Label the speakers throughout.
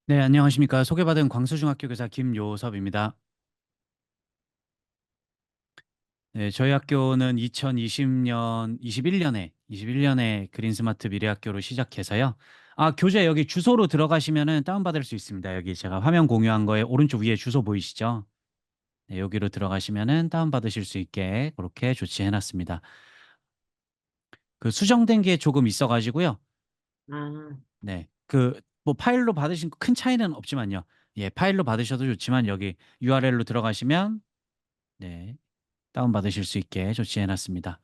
Speaker 1: 네, 안녕하십니까. 소개받은 광수중학교 교사 김요섭입니다. 네, 저희 학교는 21년에 그린스마트 미래학교로 시작해서요. 교재 여기 주소로 들어가시면은 다운받을 수 있습니다. 여기 제가 화면 공유한 거에 오른쪽 위에 주소 보이시죠? 네, 여기로 들어가시면은 다운받으실 수 있게 그렇게 조치해놨습니다. 그 수정된 게 조금 있어가지고요.
Speaker 2: 아,
Speaker 1: 네, 뭐 파일로 받으신 거 큰 차이는 없지만요. 예, 파일로 받으셔도 좋지만 여기 URL로 들어가시면 네, 다운받으실 수 있게 조치해 놨습니다.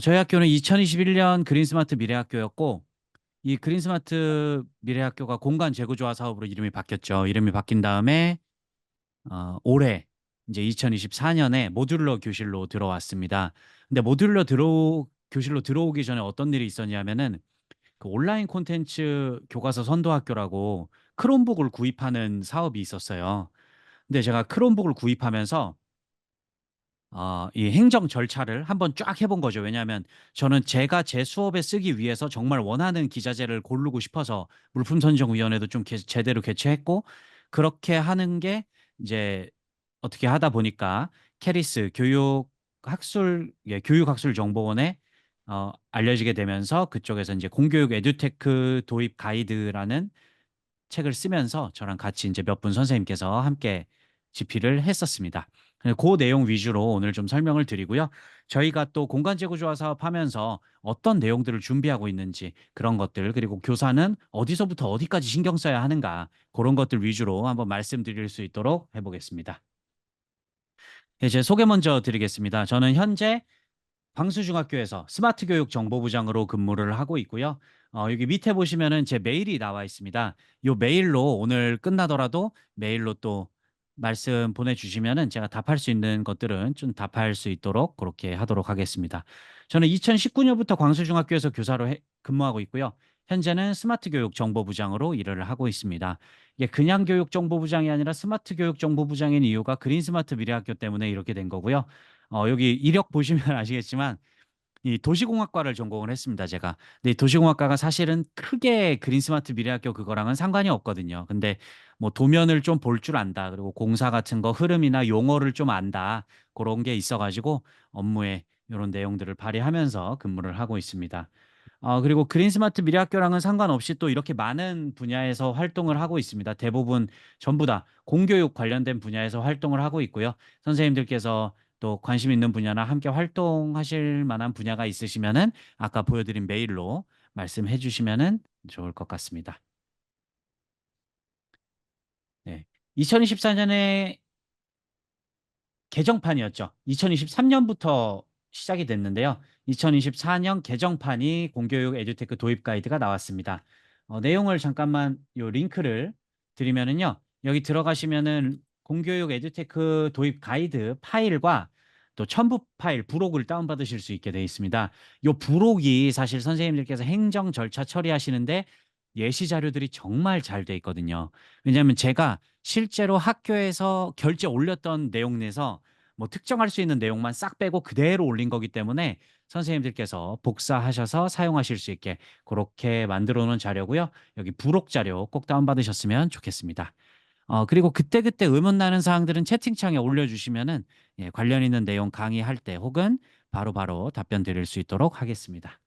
Speaker 1: 저희 학교는 2021년 그린스마트 미래학교였고 이 그린스마트 미래학교가 공간 재구조화 사업으로 이름이 바뀌었죠. 이름이 바뀐 다음에 올해 이제 2024년에 모듈러 교실로 들어왔습니다. 근데 교실로 들어오기 전에 어떤 일이 있었냐면은 그 온라인 콘텐츠 교과서 선도학교라고 크롬북을 구입하는 사업이 있었어요. 근데 제가 크롬북을 구입하면서 이 행정 절차를 한번 쫙 해본 거죠. 왜냐하면 저는 제가 제 수업에 쓰기 위해서 정말 원하는 기자재를 고르고 싶어서 물품 선정위원회도 좀 제대로 개최했고 그렇게 하는 게 이제 어떻게 하다 보니까 캐리스 교육학술정보원에 알려지게 되면서 그쪽에서 이제 공교육 에듀테크 도입 가이드라는 책을 쓰면서 저랑 같이 이제 몇 분 선생님께서 함께 집필을 했었습니다. 그 내용 위주로 오늘 좀 설명을 드리고요. 저희가 또 공간재구조화 사업하면서 어떤 내용들을 준비하고 있는지 그런 것들 그리고 교사는 어디서부터 어디까지 신경 써야 하는가 그런 것들 위주로 한번 말씀드릴 수 있도록 해보겠습니다. 네, 제 소개 먼저 드리겠습니다. 저는 현재 광수중학교에서 스마트 교육 정보부장으로 근무를 하고 있고요. 여기 밑에 보시면은 제 메일이 나와 있습니다. 이 메일로 오늘 끝나더라도 메일로 또 말씀 보내주시면은 제가 답할 수 있는 것들은 좀 답할 수 있도록 그렇게 하도록 하겠습니다. 저는 2019년부터 광수중학교에서 교사로 근무하고 있고요. 현재는 스마트 교육 정보부장으로 일을 하고 있습니다. 이게 그냥 교육 정보부장이 아니라 스마트 교육 정보부장인 이유가 그린 스마트 미래학교 때문에 이렇게 된 거고요. 여기 이력 보시면 아시겠지만 이 도시공학과를 전공을 했습니다, 제가. 근데 이 도시공학과가 사실은 크게 그린스마트 미래학교 그거랑은 상관이 없거든요. 근데 뭐 도면을 좀 볼 줄 안다. 그리고 공사 같은 거 흐름이나 용어를 좀 안다. 그런 게 있어가지고 업무에 이런 내용들을 발휘하면서 근무를 하고 있습니다. 그리고 그린스마트 미래학교랑은 상관없이 또 이렇게 많은 분야에서 활동을 하고 있습니다. 대부분 전부 다 공교육 관련된 분야에서 활동을 하고 있고요. 선생님들께서 또 관심 있는 분야나 함께 활동하실 만한 분야가 있으시면은 아까 보여드린 메일로 말씀해 주시면은 좋을 것 같습니다. 네. 2024년에 개정판이었죠. 2023년부터 시작이 됐는데요. 2024년 개정판이 공교육 에듀테크 도입 가이드가 나왔습니다. 내용을 잠깐만 요 링크를 드리면은요. 여기 들어가시면은 공교육 에듀테크 도입 가이드 파일과 또 첨부 파일 부록을 다운받으실 수 있게 되어 있습니다. 요 부록이 사실 선생님들께서 행정 절차 처리하시는데 예시 자료들이 정말 잘 돼 있거든요. 왜냐하면 제가 실제로 학교에서 결제 올렸던 내용 내에서 뭐 특정할 수 있는 내용만 싹 빼고 그대로 올린 거기 때문에 선생님들께서 복사하셔서 사용하실 수 있게 그렇게 만들어 놓은 자료고요. 여기 부록 자료 꼭 다운받으셨으면 좋겠습니다. 그리고 그때그때 의문 나는 사항들은 채팅창에 올려주시면은 예, 관련 있는 내용 강의할 때 혹은 바로바로 답변 드릴 수 있도록 하겠습니다.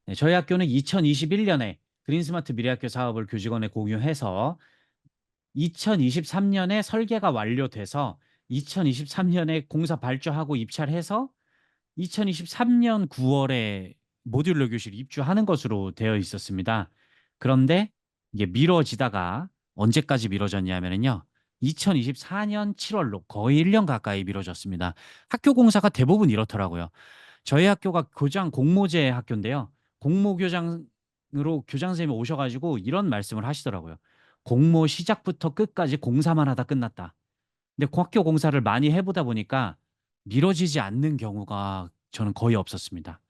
Speaker 1: 네, 저희 학교는 2021년에 그린스마트 미래학교 사업을 교직원에 공유해서 2023년에 설계가 완료돼서 2023년에 공사 발주하고 입찰 해서 2023년 9월에 모듈러 교실 입주하는 것으로 되어 있었습니다. 그런데 이게 미뤄지다가 언제까지 미뤄졌냐면요. 2024년 7월로 거의 1년 가까이 미뤄졌습니다. 학교 공사가 대부분 이렇더라고요. 저희 학교가 교장 공모제 학교인데요. 공모교장으로 교장 선생님이 오셔가지고 이런 말씀을 하시더라고요. 공모 시작부터 끝까지 공사만 하다 끝났다. 근데 학교 공사를 많이 해보다 보니까 미뤄지지 않는 경우가 저는 거의 없었습니다.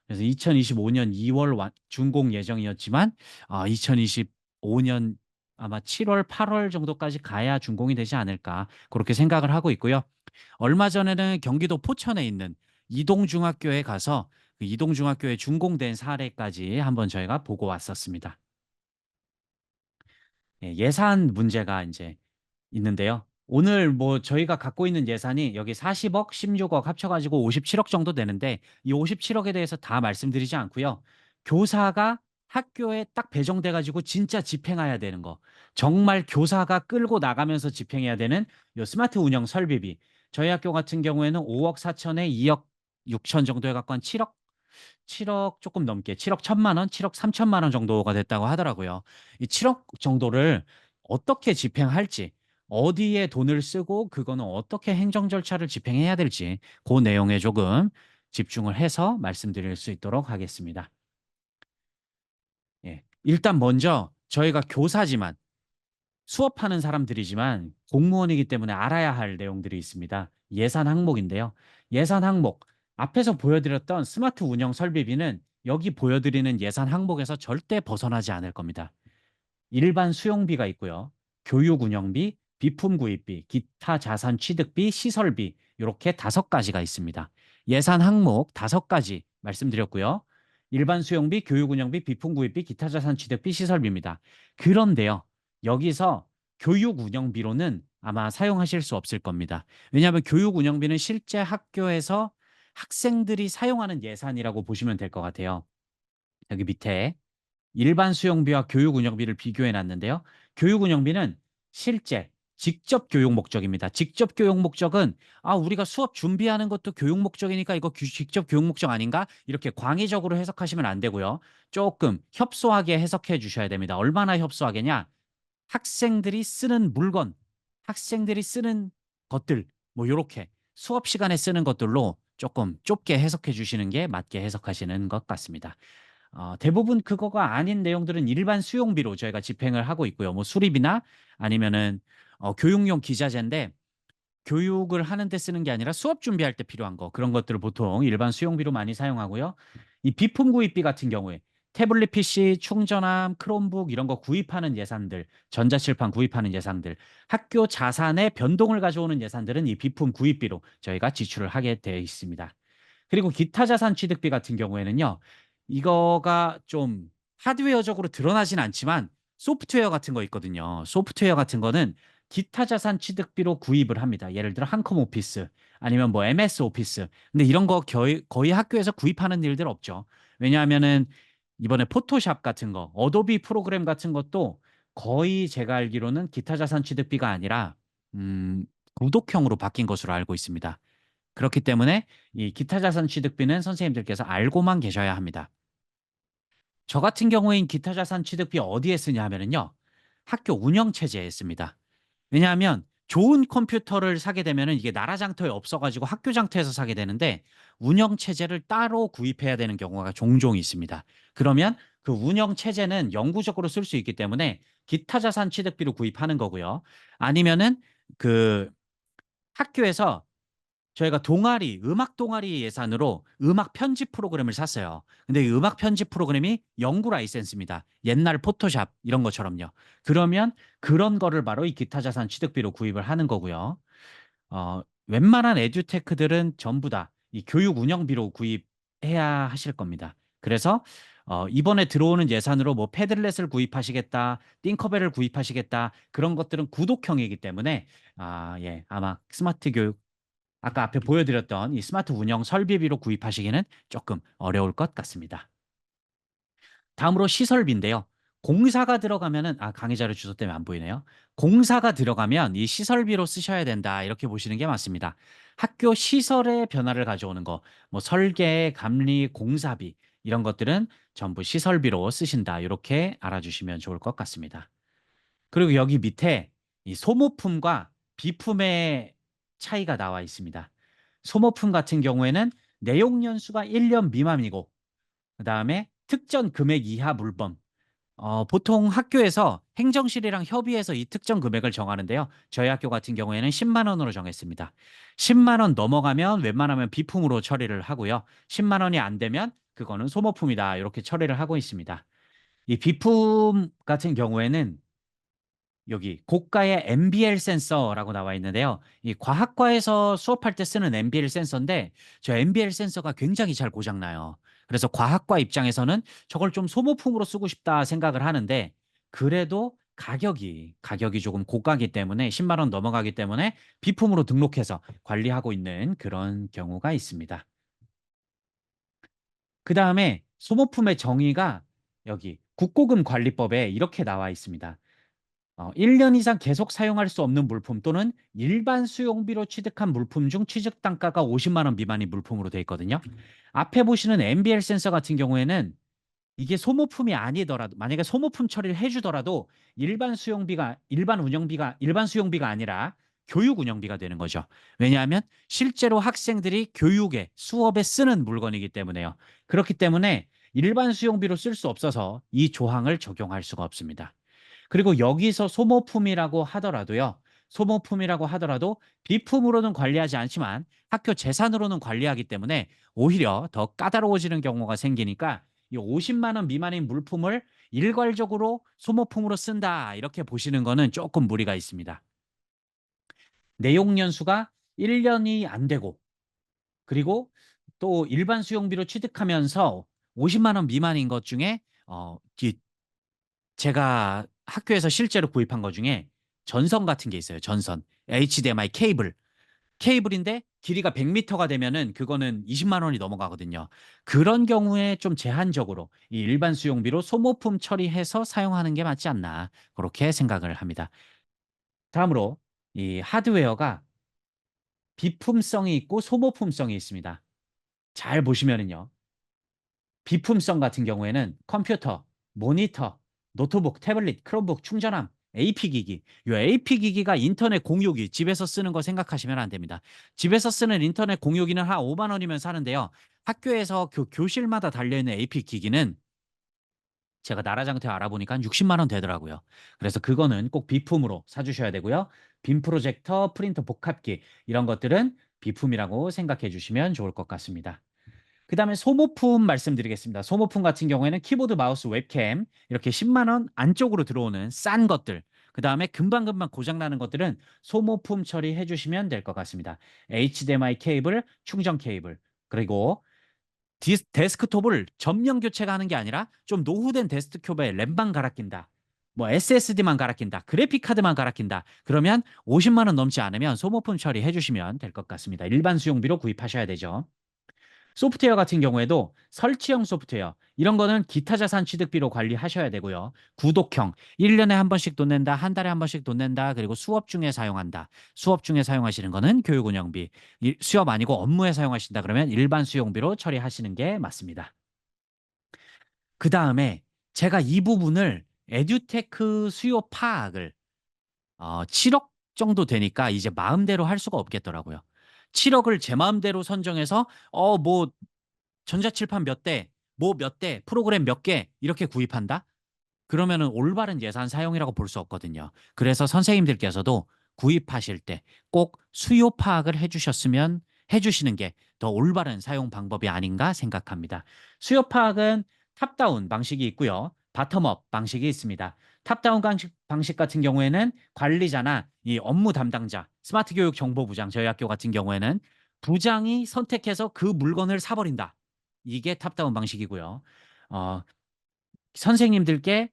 Speaker 1: 그래서 2025년 2월 준공 예정이었지만 2025년 아마 7월, 8월 정도까지 가야 준공이 되지 않을까 그렇게 생각을 하고 있고요. 얼마 전에는 경기도 포천에 있는 이동중학교에 가서 그 이동중학교에 준공된 사례까지 한번 저희가 보고 왔었습니다. 예, 예산 문제가 이제 있는데요. 오늘 뭐 저희가 갖고 있는 예산이 여기 40억, 16억 합쳐가지고 57억 정도 되는데 이 57억에 대해서 다 말씀드리지 않고요. 교사가 학교에 딱 배정돼가지고 진짜 집행해야 되는 거. 정말 교사가 끌고 나가면서 집행해야 되는 요 스마트 운영 설비비. 저희 학교 같은 경우에는 5억 4천에 2억 6천 정도 해갖고 한 7억 조금 넘게 7억 1천만 원, 7억 3천만 원 정도가 됐다고 하더라고요. 이 7억 정도를 어떻게 집행할지, 어디에 돈을 쓰고 그거는 어떻게 행정 절차를 집행해야 될지 그 내용에 조금 집중을 해서 말씀드릴 수 있도록 하겠습니다. 예. 일단 먼저 저희가 교사지만 수업하는 사람들이지만 공무원이기 때문에 알아야 할 내용들이 있습니다. 예산 항목인데요. 예산 항목 앞에서 보여드렸던 스마트 운영 설비비는 여기 보여드리는 예산 항목에서 절대 벗어나지 않을 겁니다. 일반 수용비가 있고요. 교육 운영비, 비품 구입비, 기타 자산 취득비, 시설비 이렇게 5가지가 있습니다. 예산 항목 5가지 말씀드렸고요. 일반 수용비, 교육 운영비, 비품 구입비, 기타 자산 취득비, 시설비입니다. 그런데요. 여기서 교육 운영비로는 아마 사용하실 수 없을 겁니다. 왜냐하면 교육 운영비는 실제 학교에서 학생들이 사용하는 예산이라고 보시면 될 것 같아요. 여기 밑에 일반 수용비와 교육 운영비를 비교해 놨는데요. 교육 운영비는 실제 직접 교육 목적입니다. 직접 교육 목적은 우리가 수업 준비하는 것도 교육 목적이니까 이거 직접 교육 목적 아닌가? 이렇게 광의적으로 해석하시면 안 되고요. 조금 협소하게 해석해 주셔야 됩니다. 얼마나 협소하게냐? 학생들이 쓰는 물건, 학생들이 쓰는 것들 뭐 요렇게 수업 시간에 쓰는 것들로 조금 좁게 해석해 주시는 게 맞게 해석하시는 것 같습니다. 대부분 그거가 아닌 내용들은 일반 수용비로 저희가 집행을 하고 있고요. 뭐 수리비나 아니면은 교육용 기자재인데 교육을 하는데 쓰는 게 아니라 수업 준비할 때 필요한 거 그런 것들을 보통 일반 수용비로 많이 사용하고요. 이 비품 구입비 같은 경우에 태블릿 PC, 충전함, 크롬북 이런 거 구입하는 예산들, 전자칠판 구입하는 예산들, 학교 자산의 변동을 가져오는 예산들은 이 비품 구입비로 저희가 지출을 하게 되어 있습니다. 그리고 기타 자산 취득비 같은 경우에는요. 이거가 좀 하드웨어적으로 드러나진 않지만 소프트웨어 같은 거 있거든요. 소프트웨어 같은 거는 기타 자산 취득비로 구입을 합니다. 예를 들어 한컴 오피스 아니면 뭐 MS 오피스. 근데 이런 거 거의 학교에서 구입하는 일들 없죠. 왜냐하면은 이번에 포토샵 같은 거, 어도비 프로그램 같은 것도 거의 제가 알기로는 기타 자산 취득비가 아니라 구독형으로 바뀐 것으로 알고 있습니다. 그렇기 때문에 이 기타 자산 취득비는 선생님들께서 알고만 계셔야 합니다. 저 같은 경우엔 기타 자산 취득비 어디에 쓰냐 하면은요. 학교 운영 체제에 씁니다. 왜냐하면 좋은 컴퓨터를 사게 되면은 이게 나라 장터에 없어가지고 학교 장터에서 사게 되는데 운영 체제를 따로 구입해야 되는 경우가 종종 있습니다. 그러면 그 운영 체제는 영구적으로 쓸 수 있기 때문에 기타 자산 취득비로 구입하는 거고요. 아니면은 그 학교에서 저희가 동아리, 음악 동아리 예산으로 음악 편집 프로그램을 샀어요. 근데 이 음악 편집 프로그램이 영구 라이센스입니다. 옛날 포토샵 이런 것처럼요. 그러면 그런 거를 바로 이 기타 자산 취득비로 구입을 하는 거고요. 웬만한 에듀테크들은 전부 다 이 교육 운영비로 구입해야 하실 겁니다. 그래서 이번에 들어오는 예산으로 뭐 패들렛을 구입하시겠다, 띵커벨을 구입하시겠다 그런 것들은 구독형이기 때문에 예, 아마 스마트 교육 아까 앞에 보여드렸던 이 스마트 운영 설비비로 구입하시기는 조금 어려울 것 같습니다. 다음으로 시설비인데요. 공사가 들어가면은 강의 자료 주소 때문에 안 보이네요. 공사가 들어가면 이 시설비로 쓰셔야 된다. 이렇게 보시는 게 맞습니다. 학교 시설의 변화를 가져오는 거, 뭐 설계, 감리, 공사비 이런 것들은 전부 시설비로 쓰신다. 이렇게 알아주시면 좋을 것 같습니다. 그리고 여기 밑에 이 소모품과 비품의 차이가 나와 있습니다. 소모품 같은 경우에는 내용 연수가 1년 미만이고 그다음에 특정 금액 이하 물품. 보통 학교에서 행정실이랑 협의해서 이 특정 금액을 정하는데요. 저희 학교 같은 경우에는 10만 원으로 정했습니다. 10만 원 넘어가면 웬만하면 비품으로 처리를 하고요. 10만 원이 안 되면 그거는 소모품이다. 이렇게 처리를 하고 있습니다. 이 비품 같은 경우에는 여기 고가의 NBL 센서라고 나와 있는데요. 이 과학과에서 수업할 때 쓰는 NBL 센서인데 저 NBL 센서가 굉장히 잘 고장나요. 그래서 과학과 입장에서는 저걸 좀 소모품으로 쓰고 싶다 생각을 하는데 그래도 가격이 조금 고가기 때문에 10만 원 넘어가기 때문에 비품으로 등록해서 관리하고 있는 그런 경우가 있습니다. 그다음에 소모품의 정의가 여기 국고금 관리법에 이렇게 나와 있습니다. 1년 이상 계속 사용할 수 없는 물품 또는 일반 수용비로 취득한 물품 중 취득 단가가 50만 원 미만인 물품으로 되어 있거든요. 앞에 보시는 MBL 센서 같은 경우에는 이게 소모품이 아니더라도, 만약에 소모품 처리를 해주더라도 일반 수용비가 아니라 교육 운영비가 되는 거죠. 왜냐하면 실제로 학생들이 교육에 수업에 쓰는 물건이기 때문에요. 그렇기 때문에 일반 수용비로 쓸 수 없어서 이 조항을 적용할 수가 없습니다. 그리고 여기서 소모품이라고 하더라도 비품으로는 관리하지 않지만 학교 재산으로는 관리하기 때문에 오히려 더 까다로워지는 경우가 생기니까 이 50만 원 미만인 물품을 일괄적으로 소모품으로 쓴다, 이렇게 보시는 거는 조금 무리가 있습니다. 내용 연수가 1년이 안 되고, 그리고 또 일반 수용비로 취득하면서 50만 원 미만인 것 중에 제가 학교에서 실제로 구입한 것 중에 전선 같은 게 있어요. 전선. HDMI 케이블인데 길이가 100m가 되면은 그거는 20만 원이 넘어가거든요. 그런 경우에 좀 제한적으로 이 일반 수용비로 소모품 처리해서 사용하는 게 맞지 않나, 그렇게 생각을 합니다. 다음으로 이 하드웨어가 비품성이 있고 소모품성이 있습니다. 잘 보시면은요. 비품성 같은 경우에는 컴퓨터, 모니터, 노트북, 태블릿, 크롬북, 충전함, AP 기기. 이 AP 기기가 인터넷 공유기, 집에서 쓰는 거 생각하시면 안 됩니다. 집에서 쓰는 인터넷 공유기는 한 5만 원이면 사는데요. 학교에서 교실마다 달려있는 AP기기는 제가 나라장터 알아보니까 한 60만 원 되더라고요. 그래서 그거는 꼭 비품으로 사주셔야 되고요. 빔 프로젝터, 프린터 복합기, 이런 것들은 비품이라고 생각해 주시면 좋을 것 같습니다. 그다음에 소모품 말씀드리겠습니다. 소모품 같은 경우에는 키보드, 마우스, 웹캠, 이렇게 10만 원 안쪽으로 들어오는 싼 것들, 그다음에 금방금방 고장 나는 것들은 소모품 처리해 주시면 될 것 같습니다. HDMI 케이블, 충전 케이블, 그리고 데스크톱을 전면 교체가 하는 게 아니라 좀 노후된 데스크톱에 램만 갈아 낀다, 뭐 SSD만 갈아 낀다, 그래픽 카드만 갈아 낀다, 그러면 50만 원 넘지 않으면 소모품 처리해 주시면 될 것 같습니다. 일반 수용비로 구입하셔야 되죠. 소프트웨어 같은 경우에도 설치형 소프트웨어, 이런 거는 기타 자산 취득비로 관리하셔야 되고요. 구독형, 1년에 한 번씩 돈 낸다, 한 달에 한 번씩 돈 낸다, 그리고 수업 중에 사용한다. 수업 중에 사용하시는 거는 교육 운영비, 수업 아니고 업무에 사용하신다 그러면 일반 수용비로 처리하시는 게 맞습니다. 그 다음에 제가 이 부분을 에듀테크 수요 파악을 7억 정도 되니까 이제 마음대로 할 수가 없겠더라고요. 7억을 제 마음대로 선정해서 뭐 전자칠판 몇 대, 뭐 몇 대, 프로그램 몇 개 이렇게 구입한다? 그러면은 올바른 예산 사용이라고 볼 수 없거든요. 그래서 선생님들께서도 구입하실 때 꼭 수요 파악을 해주시는 게 더 올바른 사용 방법이 아닌가 생각합니다. 수요 파악은 탑다운 방식이 있고요. 바텀업 방식이 있습니다. 탑다운 방식 같은 경우에는 관리자나 이 업무 담당자, 스마트 교육 정보부장, 저희 학교 같은 경우에는 부장이 선택해서 그 물건을 사버린다. 이게 탑다운 방식이고요. 어, 선생님들께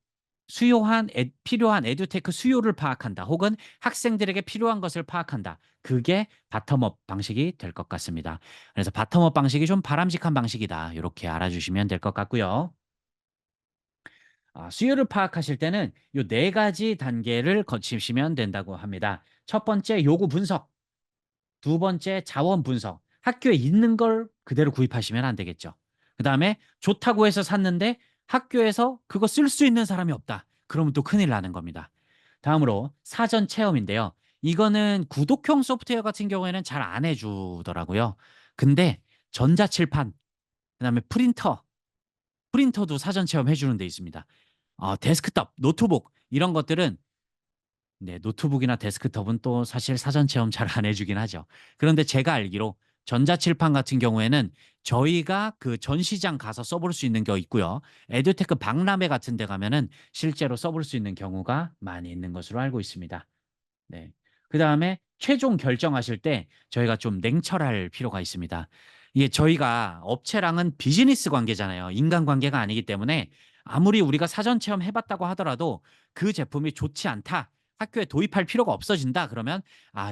Speaker 1: 필요한 에듀테크 수요를 파악한다, 혹은 학생들에게 필요한 것을 파악한다. 그게 바텀업 방식이 될 것 같습니다. 그래서 바텀업 방식이 좀 바람직한 방식이다, 이렇게 알아주시면 될 것 같고요. 수요를 파악하실 때는 이 네 가지 단계를 거치시면 된다고 합니다. 첫 번째, 요구 분석. 두 번째, 자원 분석. 학교에 있는 걸 그대로 구입하시면 안 되겠죠. 그다음에 좋다고 해서 샀는데 학교에서 그거 쓸 수 있는 사람이 없다, 그러면 또 큰일 나는 겁니다. 다음으로 사전 체험인데요. 이거는 구독형 소프트웨어 같은 경우에는 잘 안 해주더라고요. 근데 전자칠판, 그다음에 프린터도 사전 체험 해주는 데 있습니다. 데스크톱, 노트북, 이런 것들은, 네, 노트북이나 데스크톱은 또 사실 사전 체험 잘 안 해주긴 하죠. 그런데 제가 알기로 전자칠판 같은 경우에는 저희가 그 전시장 가서 써볼 수 있는 게 있고요. 에듀테크 박람회 같은 데 가면은 실제로 써볼 수 있는 경우가 많이 있는 것으로 알고 있습니다. 네. 그다음에 최종 결정하실 때 저희가 좀 냉철할 필요가 있습니다. 이게 저희가 업체랑은 비즈니스 관계잖아요. 인간 관계가 아니기 때문에 아무리 우리가 사전 체험 해봤다고 하더라도 그 제품이 좋지 않다. 학교에 도입할 필요가 없어진다. 그러면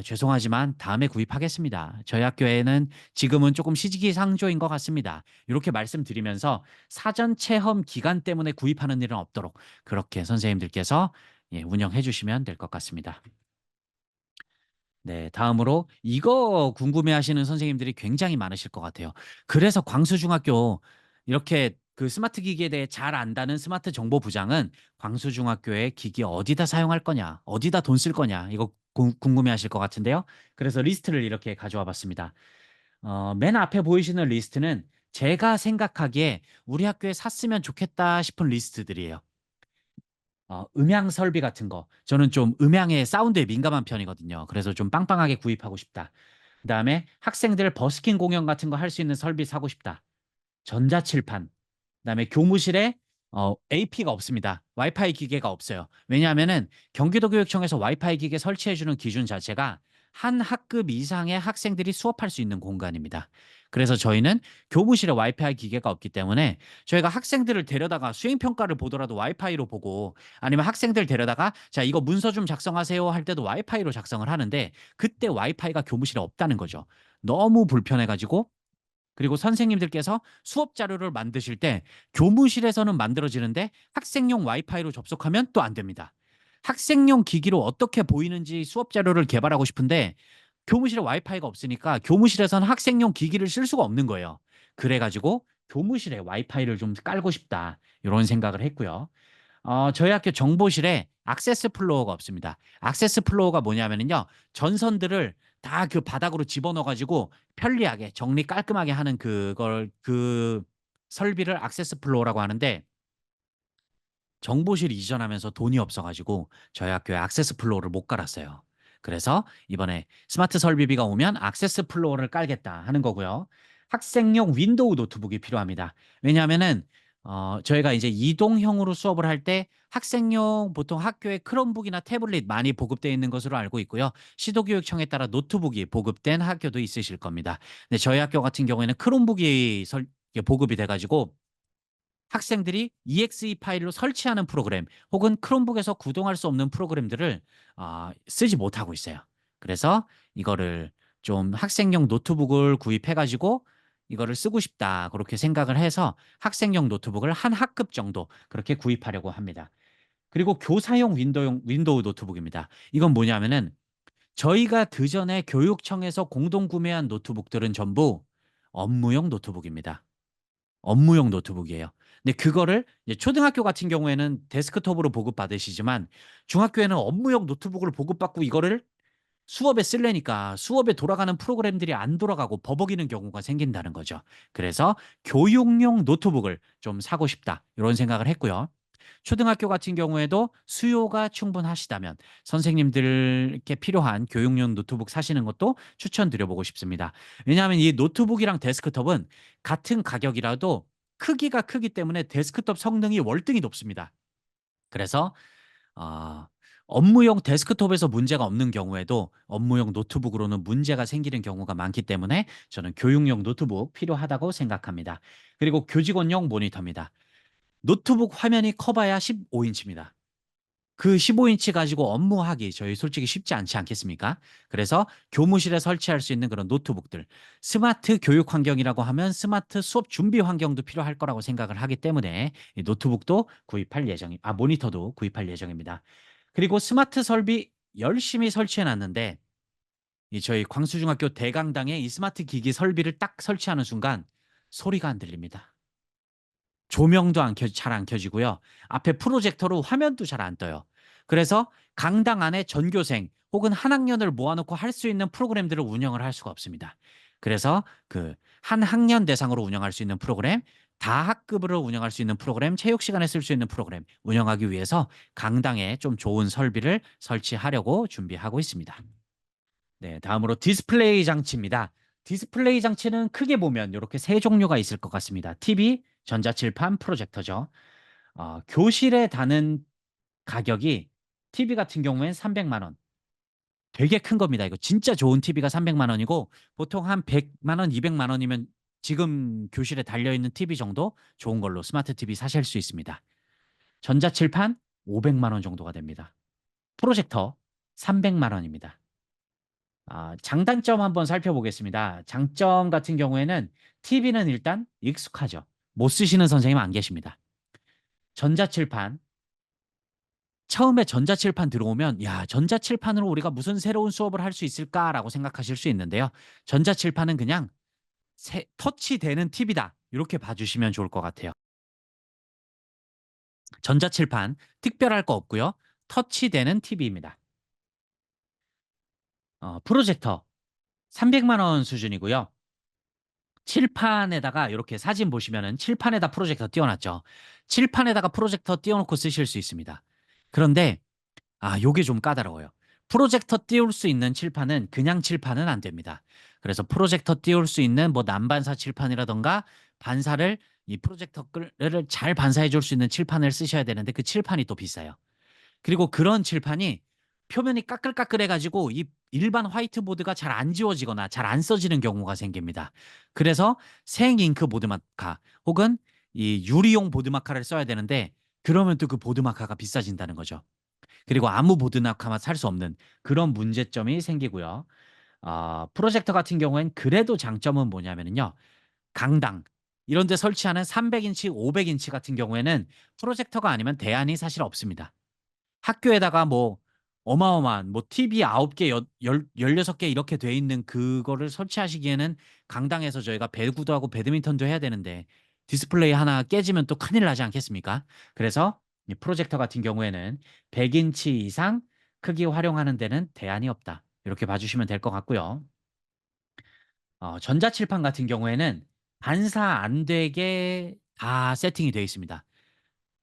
Speaker 1: 죄송하지만 다음에 구입하겠습니다. 저희 학교에는 지금은 조금 시기상조인 것 같습니다. 이렇게 말씀드리면서 사전 체험 기간 때문에 구입하는 일은 없도록 그렇게 선생님들께서 운영해 주시면 될 것 같습니다. 네, 다음으로 이거 궁금해하시는 선생님들이 굉장히 많으실 것 같아요. 그래서 광수중학교 이렇게 그 스마트 기기에 대해 잘 안다는 스마트 정보부장은 광수중학교의 기기 어디다 사용할 거냐, 어디다 돈 쓸 거냐, 이거 궁금해하실 것 같은데요. 그래서 리스트를 이렇게 가져와 봤습니다. 맨 앞에 보이시는 리스트는 제가 생각하기에 우리 학교에 샀으면 좋겠다 싶은 리스트들이에요. 음향 설비 같은 거. 저는 좀 음향의 사운드에 민감한 편이거든요. 그래서 좀 빵빵하게 구입하고 싶다. 그다음에 학생들 버스킹 공연 같은 거 할 수 있는 설비 사고 싶다. 전자칠판. 그다음에 교무실에 AP가 없습니다. 와이파이 기계가 없어요. 왜냐하면은 경기도교육청에서 와이파이 기계 설치해 주는 기준 자체가 한 학급 이상의 학생들이 수업할 수 있는 공간입니다. 그래서 저희는 교무실에 와이파이 기계가 없기 때문에 저희가 학생들을 데려다가 수행 평가를 보더라도 와이파이로 보고 아니면 학생들 데려다가 자 이거 문서 좀 작성하세요 할 때도 와이파이로 작성을 하는데 그때 와이파이가 교무실에 없다는 거죠. 너무 불편해 가지고 그리고 선생님들께서 수업 자료를 만드실 때 교무실에서는 만들어지는데 학생용 와이파이로 접속하면 또 안 됩니다. 학생용 기기로 어떻게 보이는지 수업 자료를 개발하고 싶은데 교무실에 와이파이가 없으니까 교무실에서는 학생용 기기를 쓸 수가 없는 거예요. 그래가지고 교무실에 와이파이를 좀 깔고 싶다. 이런 생각을 했고요. 저희 학교 정보실에 액세스 플로어가 없습니다. 액세스 플로어가 뭐냐면요. 전선들을 다 그 바닥으로 집어넣어 가지고 편리하게 정리 깔끔하게 하는 그 설비를 액세스 플로어라고 하는데 정보실 이전하면서 돈이 없어 가지고 저희 학교에 액세스 플로어를 못 깔았어요. 그래서 이번에 스마트 설비비가 오면 액세스 플로어를 깔겠다 하는 거고요. 학생용 윈도우 노트북이 필요합니다. 왜냐하면은 저희가 이제 이동형으로 수업을 할 때 학생용 보통 학교에 크롬북이나 태블릿 많이 보급되어 있는 것으로 알고 있고요. 시도교육청에 따라 노트북이 보급된 학교도 있으실 겁니다. 근데 저희 학교 같은 경우에는 크롬북이 보급이 돼가지고 학생들이 exe 파일로 설치하는 프로그램 혹은 크롬북에서 구동할 수 없는 프로그램들을 쓰지 못하고 있어요. 그래서 이거를 좀 학생용 노트북을 구입해 가지고 이거를 쓰고 싶다. 그렇게 생각을 해서 학생용 노트북을 한 학급 정도 그렇게 구입하려고 합니다. 그리고 교사용 윈도우 노트북입니다. 이건 뭐냐면은 저희가 그전에 교육청에서 공동 구매한 노트북들은 전부 업무용 노트북입니다. 업무용 노트북이에요. 근데 그거를 이제 초등학교 같은 경우에는 데스크톱으로 보급받으시지만 중학교에는 업무용 노트북을 보급받고 이거를 수업에 쓰려니까 수업에 돌아가는 프로그램들이 안 돌아가고 버벅이는 경우가 생긴다는 거죠. 그래서 교육용 노트북을 좀 사고 싶다. 이런 생각을 했고요. 초등학교 같은 경우에도 수요가 충분하시다면 선생님들께 필요한 교육용 노트북 사시는 것도 추천드려보고 싶습니다. 왜냐하면 이 노트북이랑 데스크톱은 같은 가격이라도 크기가 크기 때문에 데스크톱 성능이 월등히 높습니다. 그래서 어, 업무용 데스크톱에서 문제가 없는 경우에도 업무용 노트북으로는 문제가 생기는 경우가 많기 때문에 저는 교육용 노트북 필요하다고 생각합니다. 그리고 교직원용 모니터입니다. 노트북 화면이 커봐야 15인치입니다. 그 15인치 가지고 업무하기 저희 솔직히 쉽지 않지 않겠습니까? 그래서 교무실에 설치할 수 있는 그런 노트북들, 스마트 교육 환경이라고 하면 스마트 수업 준비 환경도 필요할 거라고 생각을 하기 때문에 이 노트북도 모니터도 구입할 예정입니다. 그리고 스마트 설비 열심히 설치해 놨는데 이 저희 광수중학교 대강당에 이 스마트 기기 설비를 딱 설치하는 순간 소리가 안 들립니다. 조명도 잘 안 켜지고요. 앞에 프로젝터로 화면도 잘 안 떠요. 그래서 강당 안에 전교생 혹은 한 학년을 모아놓고 할 수 있는 프로그램들을 운영을 할 수가 없습니다. 그래서 그 한 학년 대상으로 운영할 수 있는 프로그램, 다학급으로 운영할 수 있는 프로그램, 체육 시간에 쓸 수 있는 프로그램 운영하기 위해서 강당에 좀 좋은 설비를 설치하려고 준비하고 있습니다. 네, 다음으로 디스플레이 장치입니다. 디스플레이 장치는 크게 보면 이렇게 세 종류가 있을 것 같습니다. TV, 전자칠판, 프로젝터죠. 교실에 다는 가격이 TV 같은 경우엔 300만 원. 되게 큰 겁니다. 이거 진짜 좋은 TV가 300만 원이고 보통 한 100만 원, 200만 원이면 지금 교실에 달려 있는 TV 정도 좋은 걸로 스마트 TV 사실 수 있습니다. 전자칠판 500만 원 정도가 됩니다. 프로젝터 300만 원입니다. 장단점 한번 살펴보겠습니다. 장점 같은 경우에는 TV는 일단 익숙하죠. 못 쓰시는 선생님 안 계십니다. 전자칠판. 처음에 전자칠판 들어오면 야, 전자칠판으로 우리가 무슨 새로운 수업을 할 수 있을까라고 생각하실 수 있는데요. 전자칠판은 그냥 터치되는 TV다. 이렇게 봐주시면 좋을 것 같아요. 전자칠판 특별할 거 없고요. 터치되는 TV입니다. 프로젝터 300만 원 수준이고요. 칠판에다가 이렇게 사진 보시면은 칠판에다 프로젝터 띄워놨죠. 칠판에다가 프로젝터 띄워놓고 쓰실 수 있습니다. 그런데 요게 좀 까다로워요. 프로젝터 띄울 수 있는 칠판은 그냥 칠판은 안 됩니다. 그래서 프로젝터 띄울 수 있는 뭐 난반사 칠판이라던가 반사를 이 프로젝터를 잘 반사해 줄 수 있는 칠판을 쓰셔야 되는데 그 칠판이 또 비싸요. 그리고 그런 칠판이 표면이 까끌까끌해가지고 이 일반 화이트보드가 잘 안 지워지거나 잘 안 써지는 경우가 생깁니다. 그래서 생잉크 보드마카 혹은 이 유리용 보드마카를 써야 되는데 그러면 또 그 보드마카가 비싸진다는 거죠. 그리고 아무 보드마카만 살 수 없는 그런 문제점이 생기고요. 프로젝터 같은 경우엔 그래도 장점은 뭐냐면요. 강당 이런 데 설치하는 300인치, 500인치 같은 경우에는 프로젝터가 아니면 대안이 사실 없습니다. 학교에다가 뭐 어마어마한 뭐 TV 9개, 16개 이렇게 돼 있는 그거를 설치하시기에는 강당에서 저희가 배구도 하고 배드민턴도 해야 되는데 디스플레이 하나 깨지면 또 큰일 나지 않겠습니까? 그래서 이 프로젝터 같은 경우에는 100인치 이상 크기 활용하는 데는 대안이 없다. 이렇게 봐주시면 될 것 같고요. 전자칠판 같은 경우에는 반사 안 되게 다 세팅이 되어 있습니다.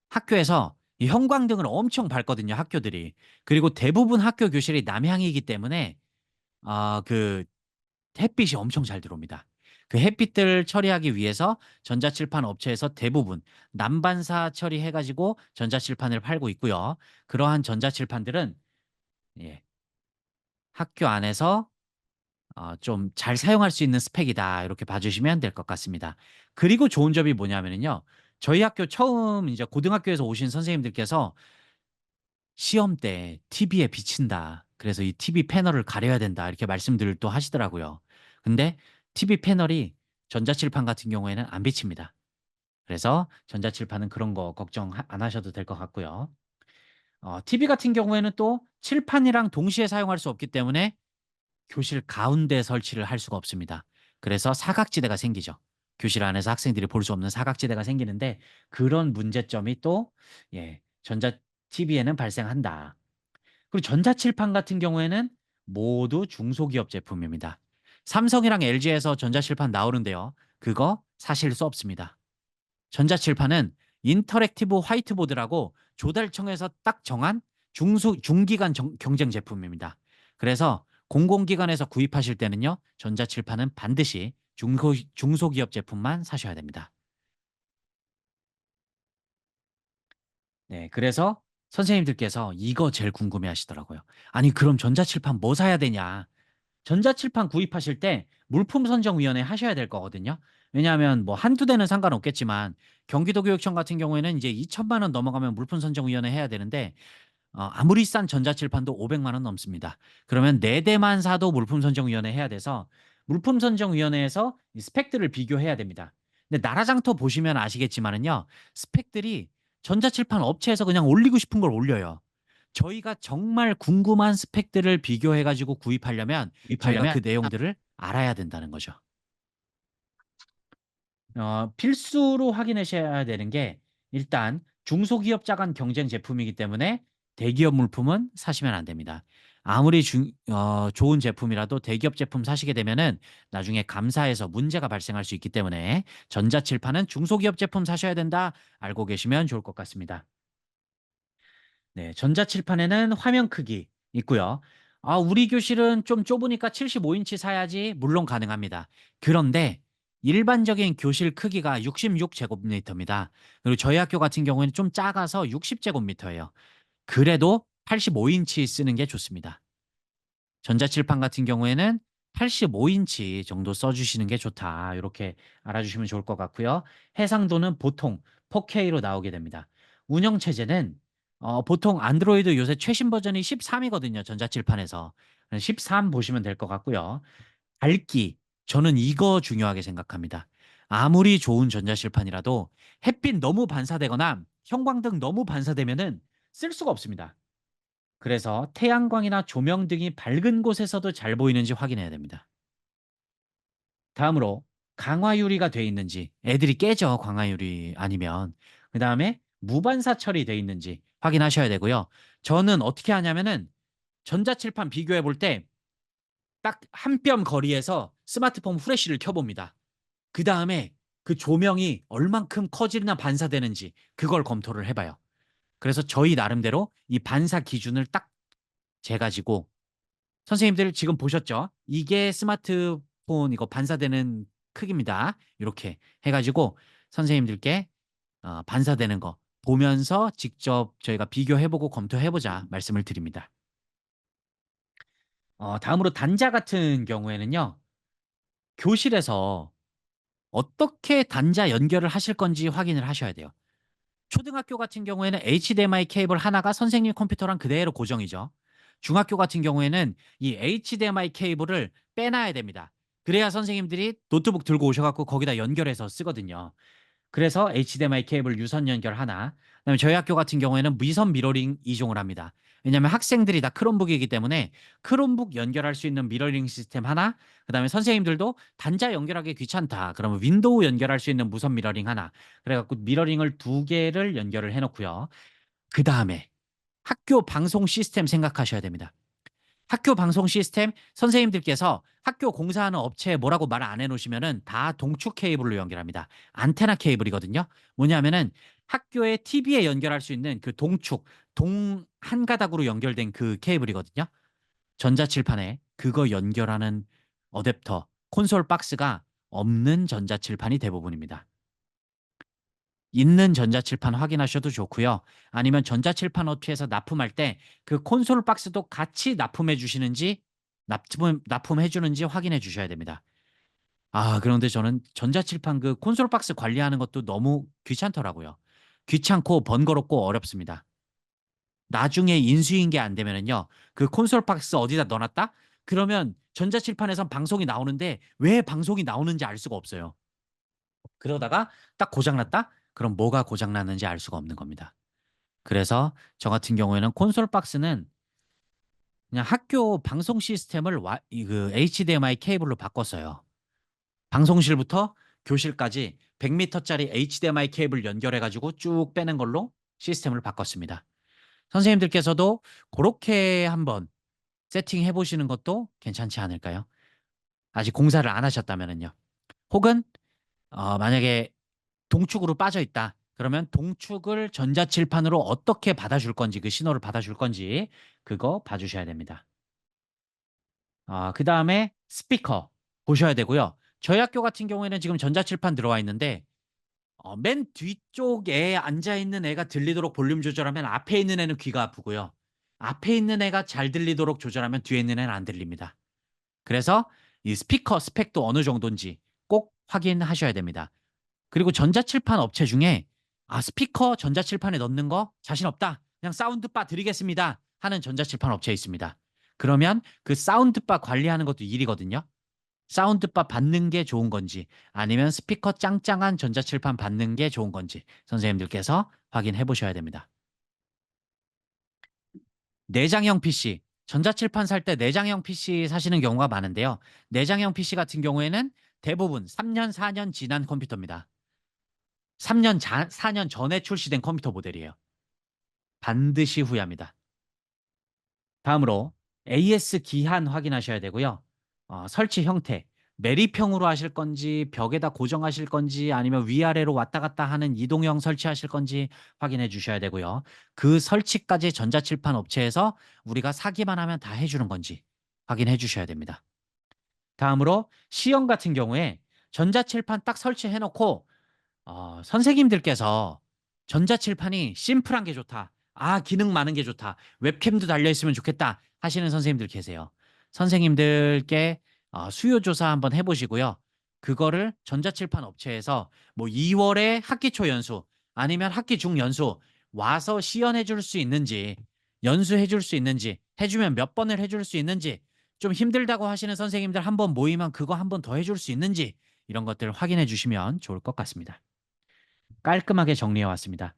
Speaker 1: 학교에서 이 형광등을 엄청 밝거든요, 학교들이. 그리고 대부분 학교 교실이 남향이기 때문에 그 햇빛이 엄청 잘 들어옵니다. 그 햇빛들 처리하기 위해서 전자칠판 업체에서 대부분 난반사 처리해 가지고 전자칠판을 팔고 있고요. 그러한 전자칠판들은 예, 학교 안에서 좀 잘 사용할 수 있는 스펙이다. 이렇게 봐주시면 될 것 같습니다. 그리고 좋은 점이 뭐냐면요. 저희 학교 처음 이제 고등학교에서 오신 선생님들께서 시험 때 TV에 비친다. 그래서 이 TV 패널을 가려야 된다. 이렇게 말씀들을 또 하시더라고요. 근데 TV 패널이 전자칠판 같은 경우에는 안 비칩니다. 그래서 전자칠판은 그런 거 걱정 안 하셔도 될 것 같고요. TV 같은 경우에는 또 칠판이랑 동시에 사용할 수 없기 때문에 교실 가운데 설치를 할 수가 없습니다. 그래서 사각지대가 생기죠. 교실 안에서 학생들이 볼 수 없는 사각지대가 생기는데 그런 문제점이 또 전자 TV에는 발생한다. 그리고 전자칠판 같은 경우에는 모두 중소기업 제품입니다. 삼성이랑 LG에서 전자칠판 나오는데요. 그거 사실 수 없습니다. 전자칠판은 인터랙티브 화이트보드라고 조달청에서 딱 정한 중기관 경쟁 제품입니다. 그래서 공공기관에서 구입하실 때는요. 전자칠판은 반드시 중소기업 제품만 사셔야 됩니다. 네, 그래서 선생님들께서 이거 제일 궁금해 하시더라고요. 아니, 그럼 전자칠판 뭐 사야 되냐? 전자칠판 구입하실 때 물품선정위원회 하셔야 될 거거든요. 왜냐하면 뭐 한두 대는 상관없겠지만 경기도교육청 같은 경우에는 이제 2천만 원 넘어가면 물품선정위원회 해야 되는데 아무리 싼 전자칠판도 500만 원 넘습니다. 그러면 4대만 사도 물품선정위원회 해야 돼서 물품선정위원회에서 이 스펙들을 비교해야 됩니다. 근데 나라장터 보시면 아시겠지만은요. 스펙들이 전자칠판 업체에서 그냥 올리고 싶은 걸 올려요. 저희가 정말 궁금한 스펙들을 비교해 가지고 구입하려면 저희가 그 내용들을 알아야 된다는 거죠. 필수로 확인하셔야 되는 게 일단 중소기업자 간 경쟁 제품이기 때문에 대기업 물품은 사시면 안 됩니다. 아무리 좋은 제품이라도 대기업 제품 사시게 되면은 나중에 감사해서 문제가 발생할 수 있기 때문에 전자칠판은 중소기업 제품 사셔야 된다. 알고 계시면 좋을 것 같습니다. 네, 전자칠판에는 화면 크기 있고요. 우리 교실은 좀 좁으니까 75인치 사야지. 물론 가능합니다. 그런데 일반적인 교실 크기가 66제곱미터입니다. 그리고 저희 학교 같은 경우에는 좀 작아서 60제곱미터예요. 그래도 85인치 쓰는 게 좋습니다. 전자칠판 같은 경우에는 85인치 정도 써주시는 게 좋다. 이렇게 알아주시면 좋을 것 같고요. 해상도는 보통 4K로 나오게 됩니다. 운영체제는 보통 안드로이드 요새 최신 버전이 13이거든요. 전자칠판에서. 13 보시면 될 것 같고요. 밝기. 저는 이거 중요하게 생각합니다. 아무리 좋은 전자칠판이라도 햇빛 너무 반사되거나 형광등 너무 반사되면은 쓸 수가 없습니다. 그래서 태양광이나 조명 등이 밝은 곳에서도 잘 보이는지 확인해야 됩니다. 다음으로 강화 유리가 돼 있는지, 애들이 깨져 강화 유리 아니면. 그다음에 무반사 처리돼 있는지 확인하셔야 되고요. 저는 어떻게 하냐면은 전자칠판 비교해 볼 때 딱 한 뼘 거리에서 스마트폰 후레쉬를 켜봅니다. 그다음에 그 조명이 얼만큼 커지나 반사되는지 그걸 검토를 해봐요. 그래서 저희 나름대로 이 반사 기준을 딱 재가지고, 선생님들 지금 보셨죠? 이게 스마트폰 이거 반사되는 크기입니다. 이렇게 해가지고 선생님들께 반사되는 거 보면서 직접 저희가 비교해보고 검토해보자 말씀을 드립니다. 다음으로 단자 같은 경우에는요. 교실에서 어떻게 단자 연결을 하실 건지 확인을 하셔야 돼요. 초등학교 같은 경우에는 HDMI 케이블 하나가 선생님 컴퓨터랑 그대로 고정이죠. 중학교 같은 경우에는 이 HDMI 케이블을 빼놔야 됩니다. 그래야 선생님들이 노트북 들고 오셔갖고 거기다 연결해서 쓰거든요. 그래서 HDMI 케이블 유선 연결 하나, 그다음에 저희 학교 같은 경우에는 무선 미러링 이종을 합니다. 왜냐하면 학생들이 다 크롬북이기 때문에 크롬북 연결할 수 있는 미러링 시스템 하나, 그다음에 선생님들도 단자 연결하기 귀찮다 그러면 윈도우 연결할 수 있는 무선 미러링 하나, 그래갖고 미러링을 두 개를 연결을 해놓고요. 그다음에 학교 방송 시스템 생각하셔야 됩니다. 학교 방송 시스템, 선생님들께서 학교 공사하는 업체에 뭐라고 말 안 해놓으시면은 다 동축 케이블로 연결합니다. 안테나 케이블이거든요. 뭐냐면은 학교의 TV에 연결할 수 있는 그 동축, 동 한 가닥으로 연결된 그 케이블이거든요. 전자칠판에 그거 연결하는 어댑터, 콘솔 박스가 없는 전자칠판이 대부분입니다. 있는 전자칠판 확인하셔도 좋고요. 아니면 전자칠판 업체에서 납품할 때 그 콘솔 박스도 같이 납품해 주시는지, 납품해 주는지 확인해 주셔야 됩니다. 그런데 저는 전자칠판 그 콘솔 박스 관리하는 것도 너무 귀찮더라고요. 귀찮고 번거롭고 어렵습니다. 나중에 인수인계 안 되면은요. 그 콘솔 박스 어디다 넣어놨다? 그러면 전자칠판에선 방송이 나오는데 왜 방송이 나오는지 알 수가 없어요. 그러다가 딱 고장났다? 그럼 뭐가 고장났는지 알 수가 없는 겁니다. 그래서 저 같은 경우에는 콘솔 박스는 그냥 학교 방송 시스템을 그 HDMI 케이블로 바꿨어요. 방송실부터 교실까지 100m짜리 HDMI 케이블 연결해가지고 쭉 빼는 걸로 시스템을 바꿨습니다. 선생님들께서도 그렇게 한번 세팅해 보시는 것도 괜찮지 않을까요? 아직 공사를 안 하셨다면요. 혹은 만약에 동축으로 빠져 있다. 그러면 동축을 전자칠판으로 어떻게 받아줄 건지, 그 신호를 받아줄 건지 그거 봐주셔야 됩니다. 그다음에 스피커 보셔야 되고요. 저희 학교 같은 경우에는 지금 전자칠판 들어와 있는데 맨 뒤쪽에 앉아 있는 애가 들리도록 볼륨 조절하면 앞에 있는 애는 귀가 아프고요. 앞에 있는 애가 잘 들리도록 조절하면 뒤에 있는 애는 안 들립니다. 그래서 이 스피커 스펙도 어느 정도인지 꼭 확인하셔야 됩니다. 그리고 전자칠판 업체 중에 스피커 전자칠판에 넣는 거 자신 없다. 그냥 사운드바 드리겠습니다. 하는 전자칠판 업체 있습니다. 그러면 그 사운드바 관리하는 것도 일이거든요. 사운드바 받는 게 좋은 건지 아니면 스피커 짱짱한 전자칠판 받는 게 좋은 건지 선생님들께서 확인해 보셔야 됩니다. 내장형 PC, 전자칠판 살 때 내장형 PC 사시는 경우가 많은데요. 내장형 PC 같은 경우에는 대부분 3년, 4년 지난 컴퓨터입니다. 4년 전에 출시된 컴퓨터 모델이에요. 반드시 후회합니다. 다음으로 AS 기한 확인하셔야 되고요. 설치 형태, 매립형으로 하실 건지 벽에다 고정하실 건지 아니면 위아래로 왔다 갔다 하는 이동형 설치하실 건지 확인해 주셔야 되고요. 그 설치까지 전자칠판 업체에서 우리가 사기만 하면 다 해주는 건지 확인해 주셔야 됩니다. 다음으로 시험 같은 경우에 전자칠판 딱 설치해 놓고 선생님들께서 전자칠판이 심플한 게 좋다. 기능 많은 게 좋다. 웹캠도 달려있으면 좋겠다. 하시는 선생님들 계세요. 선생님들께 수요조사 한번 해보시고요. 그거를 전자칠판 업체에서 뭐 2월에 학기 초 연수 아니면 학기 중 연수 와서 시연해 줄 수 있는지, 연수해 줄 수 있는지, 해주면 몇 번을 해줄 수 있는지, 좀 힘들다고 하시는 선생님들 한 번 모이면 그거 한 번 더 해줄 수 있는지, 이런 것들 확인해 주시면 좋을 것 같습니다. 깔끔하게 정리해 왔습니다.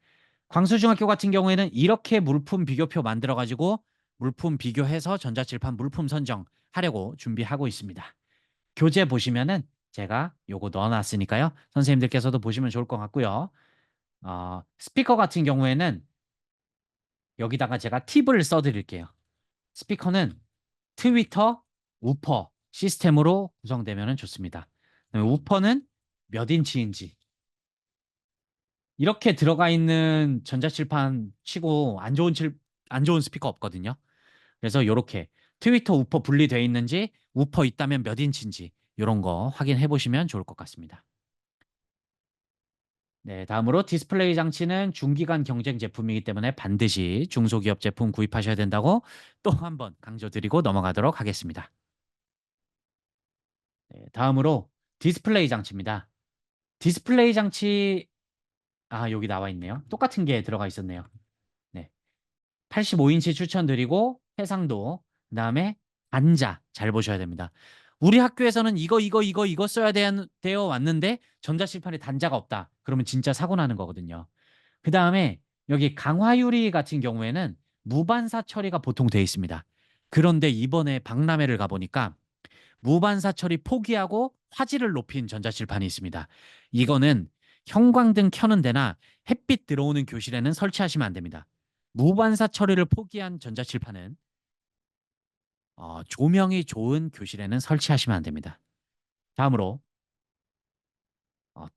Speaker 1: 광수중학교 같은 경우에는 이렇게 물품 비교표 만들어 가지고 물품 비교해서 전자칠판 물품 선정하려고 준비하고 있습니다. 교재 보시면은 제가 요거 넣어놨으니까요. 선생님들께서도 보시면 좋을 것 같고요. 스피커 같은 경우에는 여기다가 제가 팁을 써드릴게요. 스피커는 트위터, 우퍼 시스템으로 구성되면 좋습니다. 우퍼는 몇 인치인지, 이렇게 들어가 있는 전자칠판 치고 안 좋은 스피커 없거든요. 그래서 이렇게 트위터 우퍼 분리되어 있는지, 우퍼 있다면 몇 인치인지 이런 거 확인해 보시면 좋을 것 같습니다. 네, 다음으로 디스플레이 장치는 중기간 경쟁 제품이기 때문에 반드시 중소기업 제품 구입하셔야 된다고 또 한 번 강조드리고 넘어가도록 하겠습니다. 네, 다음으로 디스플레이 장치입니다. 디스플레이 장치, 여기 나와 있네요. 똑같은 게 들어가 있었네요. 네, 85인치 추천드리고 해상도, 그다음에 단자 잘 보셔야 됩니다. 우리 학교에서는 이거 써야 되어 왔는데 전자칠판에 단자가 없다. 그러면 진짜 사고 나는 거거든요. 그다음에 여기 강화유리 같은 경우에는 무반사 처리가 보통 돼 있습니다. 그런데 이번에 박람회를 가보니까 무반사 처리 포기하고 화질을 높인 전자칠판이 있습니다. 이거는 형광등 켜는 데나 햇빛 들어오는 교실에는 설치하시면 안 됩니다. 무반사 처리를 포기한 전자칠판은 조명이 좋은 교실에는 설치하시면 안 됩니다. 다음으로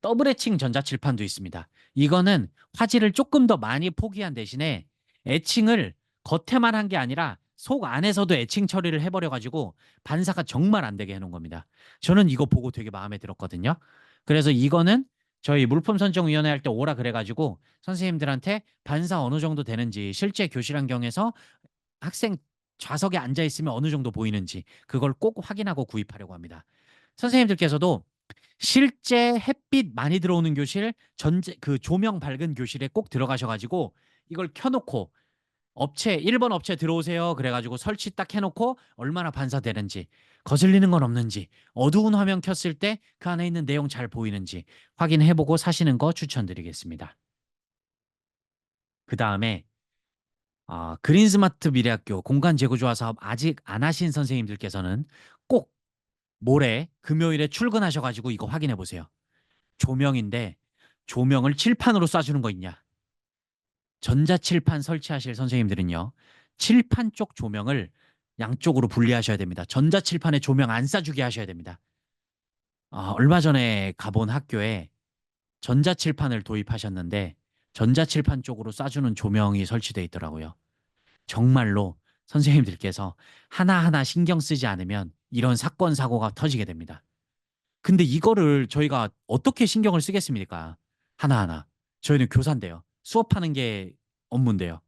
Speaker 1: 더블 애칭 전자칠판도 있습니다. 이거는 화질을 조금 더 많이 포기한 대신에 애칭을 겉에만 한 게 아니라 속 안에서도 애칭 처리를 해버려가지고 반사가 정말 안 되게 해놓은 겁니다. 저는 이거 보고 되게 마음에 들었거든요. 그래서 이거는 저희 물품선정위원회 할 때 오라 그래가지고 선생님들한테 반사 어느 정도 되는지, 실제 교실 환경에서 학생 좌석에 앉아 있으면 어느 정도 보이는지 그걸 꼭 확인하고 구입하려고 합니다. 선생님들께서도 실제 햇빛 많이 들어오는 교실, 그 조명 밝은 교실에 꼭 들어가셔가지고 이걸 켜놓고 업체 1번 업체 들어오세요 그래가지고 설치 딱 해놓고 얼마나 반사되는지, 거슬리는 건 없는지, 어두운 화면 켰을 때 그 안에 있는 내용 잘 보이는지 확인해보고 사시는 거 추천드리겠습니다. 그 다음에 그린스마트 미래학교 공간 재구조화 사업 아직 안 하신 선생님들께서는 꼭 모레 금요일에 출근하셔가지고 이거 확인해 보세요. 조명인데 조명을 칠판으로 쏴주는 거 있냐? 전자칠판 설치하실 선생님들은요, 칠판 쪽 조명을 양쪽으로 분리하셔야 됩니다. 전자칠판에 조명 안 쏴주게 하셔야 됩니다. 얼마 전에 가본 학교에 전자칠판을 도입하셨는데 전자칠판 쪽으로 쏴주는 조명이 설치되어 있더라고요. 정말로 선생님들께서 하나하나 신경 쓰지 않으면 이런 사건, 사고가 터지게 됩니다. 근데 이거를 저희가 어떻게 신경을 쓰겠습니까? 하나하나. 저희는 교사인데요. 수업하는 게 업무인데요.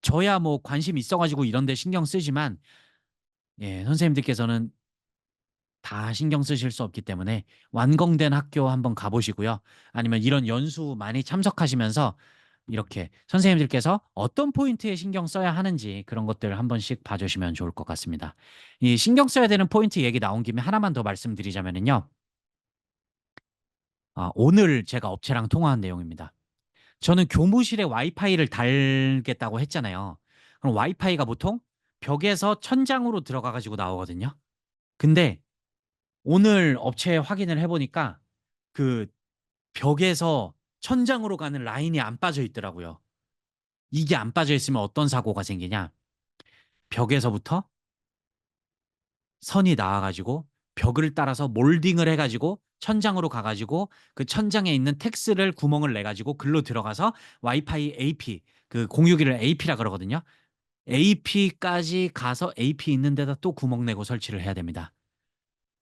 Speaker 1: 저야 뭐 관심 있어가지고 이런 데 신경 쓰지만, 예, 선생님들께서는 다 신경 쓰실 수 없기 때문에 완공된 학교 한번 가보시고요. 아니면 이런 연수 많이 참석하시면서 이렇게 선생님들께서 어떤 포인트에 신경 써야 하는지 그런 것들 한 번씩 봐주시면 좋을 것 같습니다. 이 신경 써야 되는 포인트 얘기 나온 김에 하나만 더 말씀드리자면요. 오늘 제가 업체랑 통화한 내용입니다. 저는 교무실에 와이파이를 달겠다고 했잖아요. 그럼 와이파이가 보통 벽에서 천장으로 들어가 가지고 나오거든요. 근데 오늘 업체 확인을 해보니까 그 벽에서 천장으로 가는 라인이 안 빠져 있더라고요. 이게 안 빠져 있으면 어떤 사고가 생기냐? 벽에서부터 선이 나와가지고 벽을 따라서 몰딩을 해가지고 천장으로 가가지고 그 천장에 있는 텍스를 구멍을 내가지고 글로 들어가서 와이파이 AP, 그 공유기를 AP라 그러거든요. AP까지 가서 AP 있는 데다 또 구멍 내고 설치를 해야 됩니다.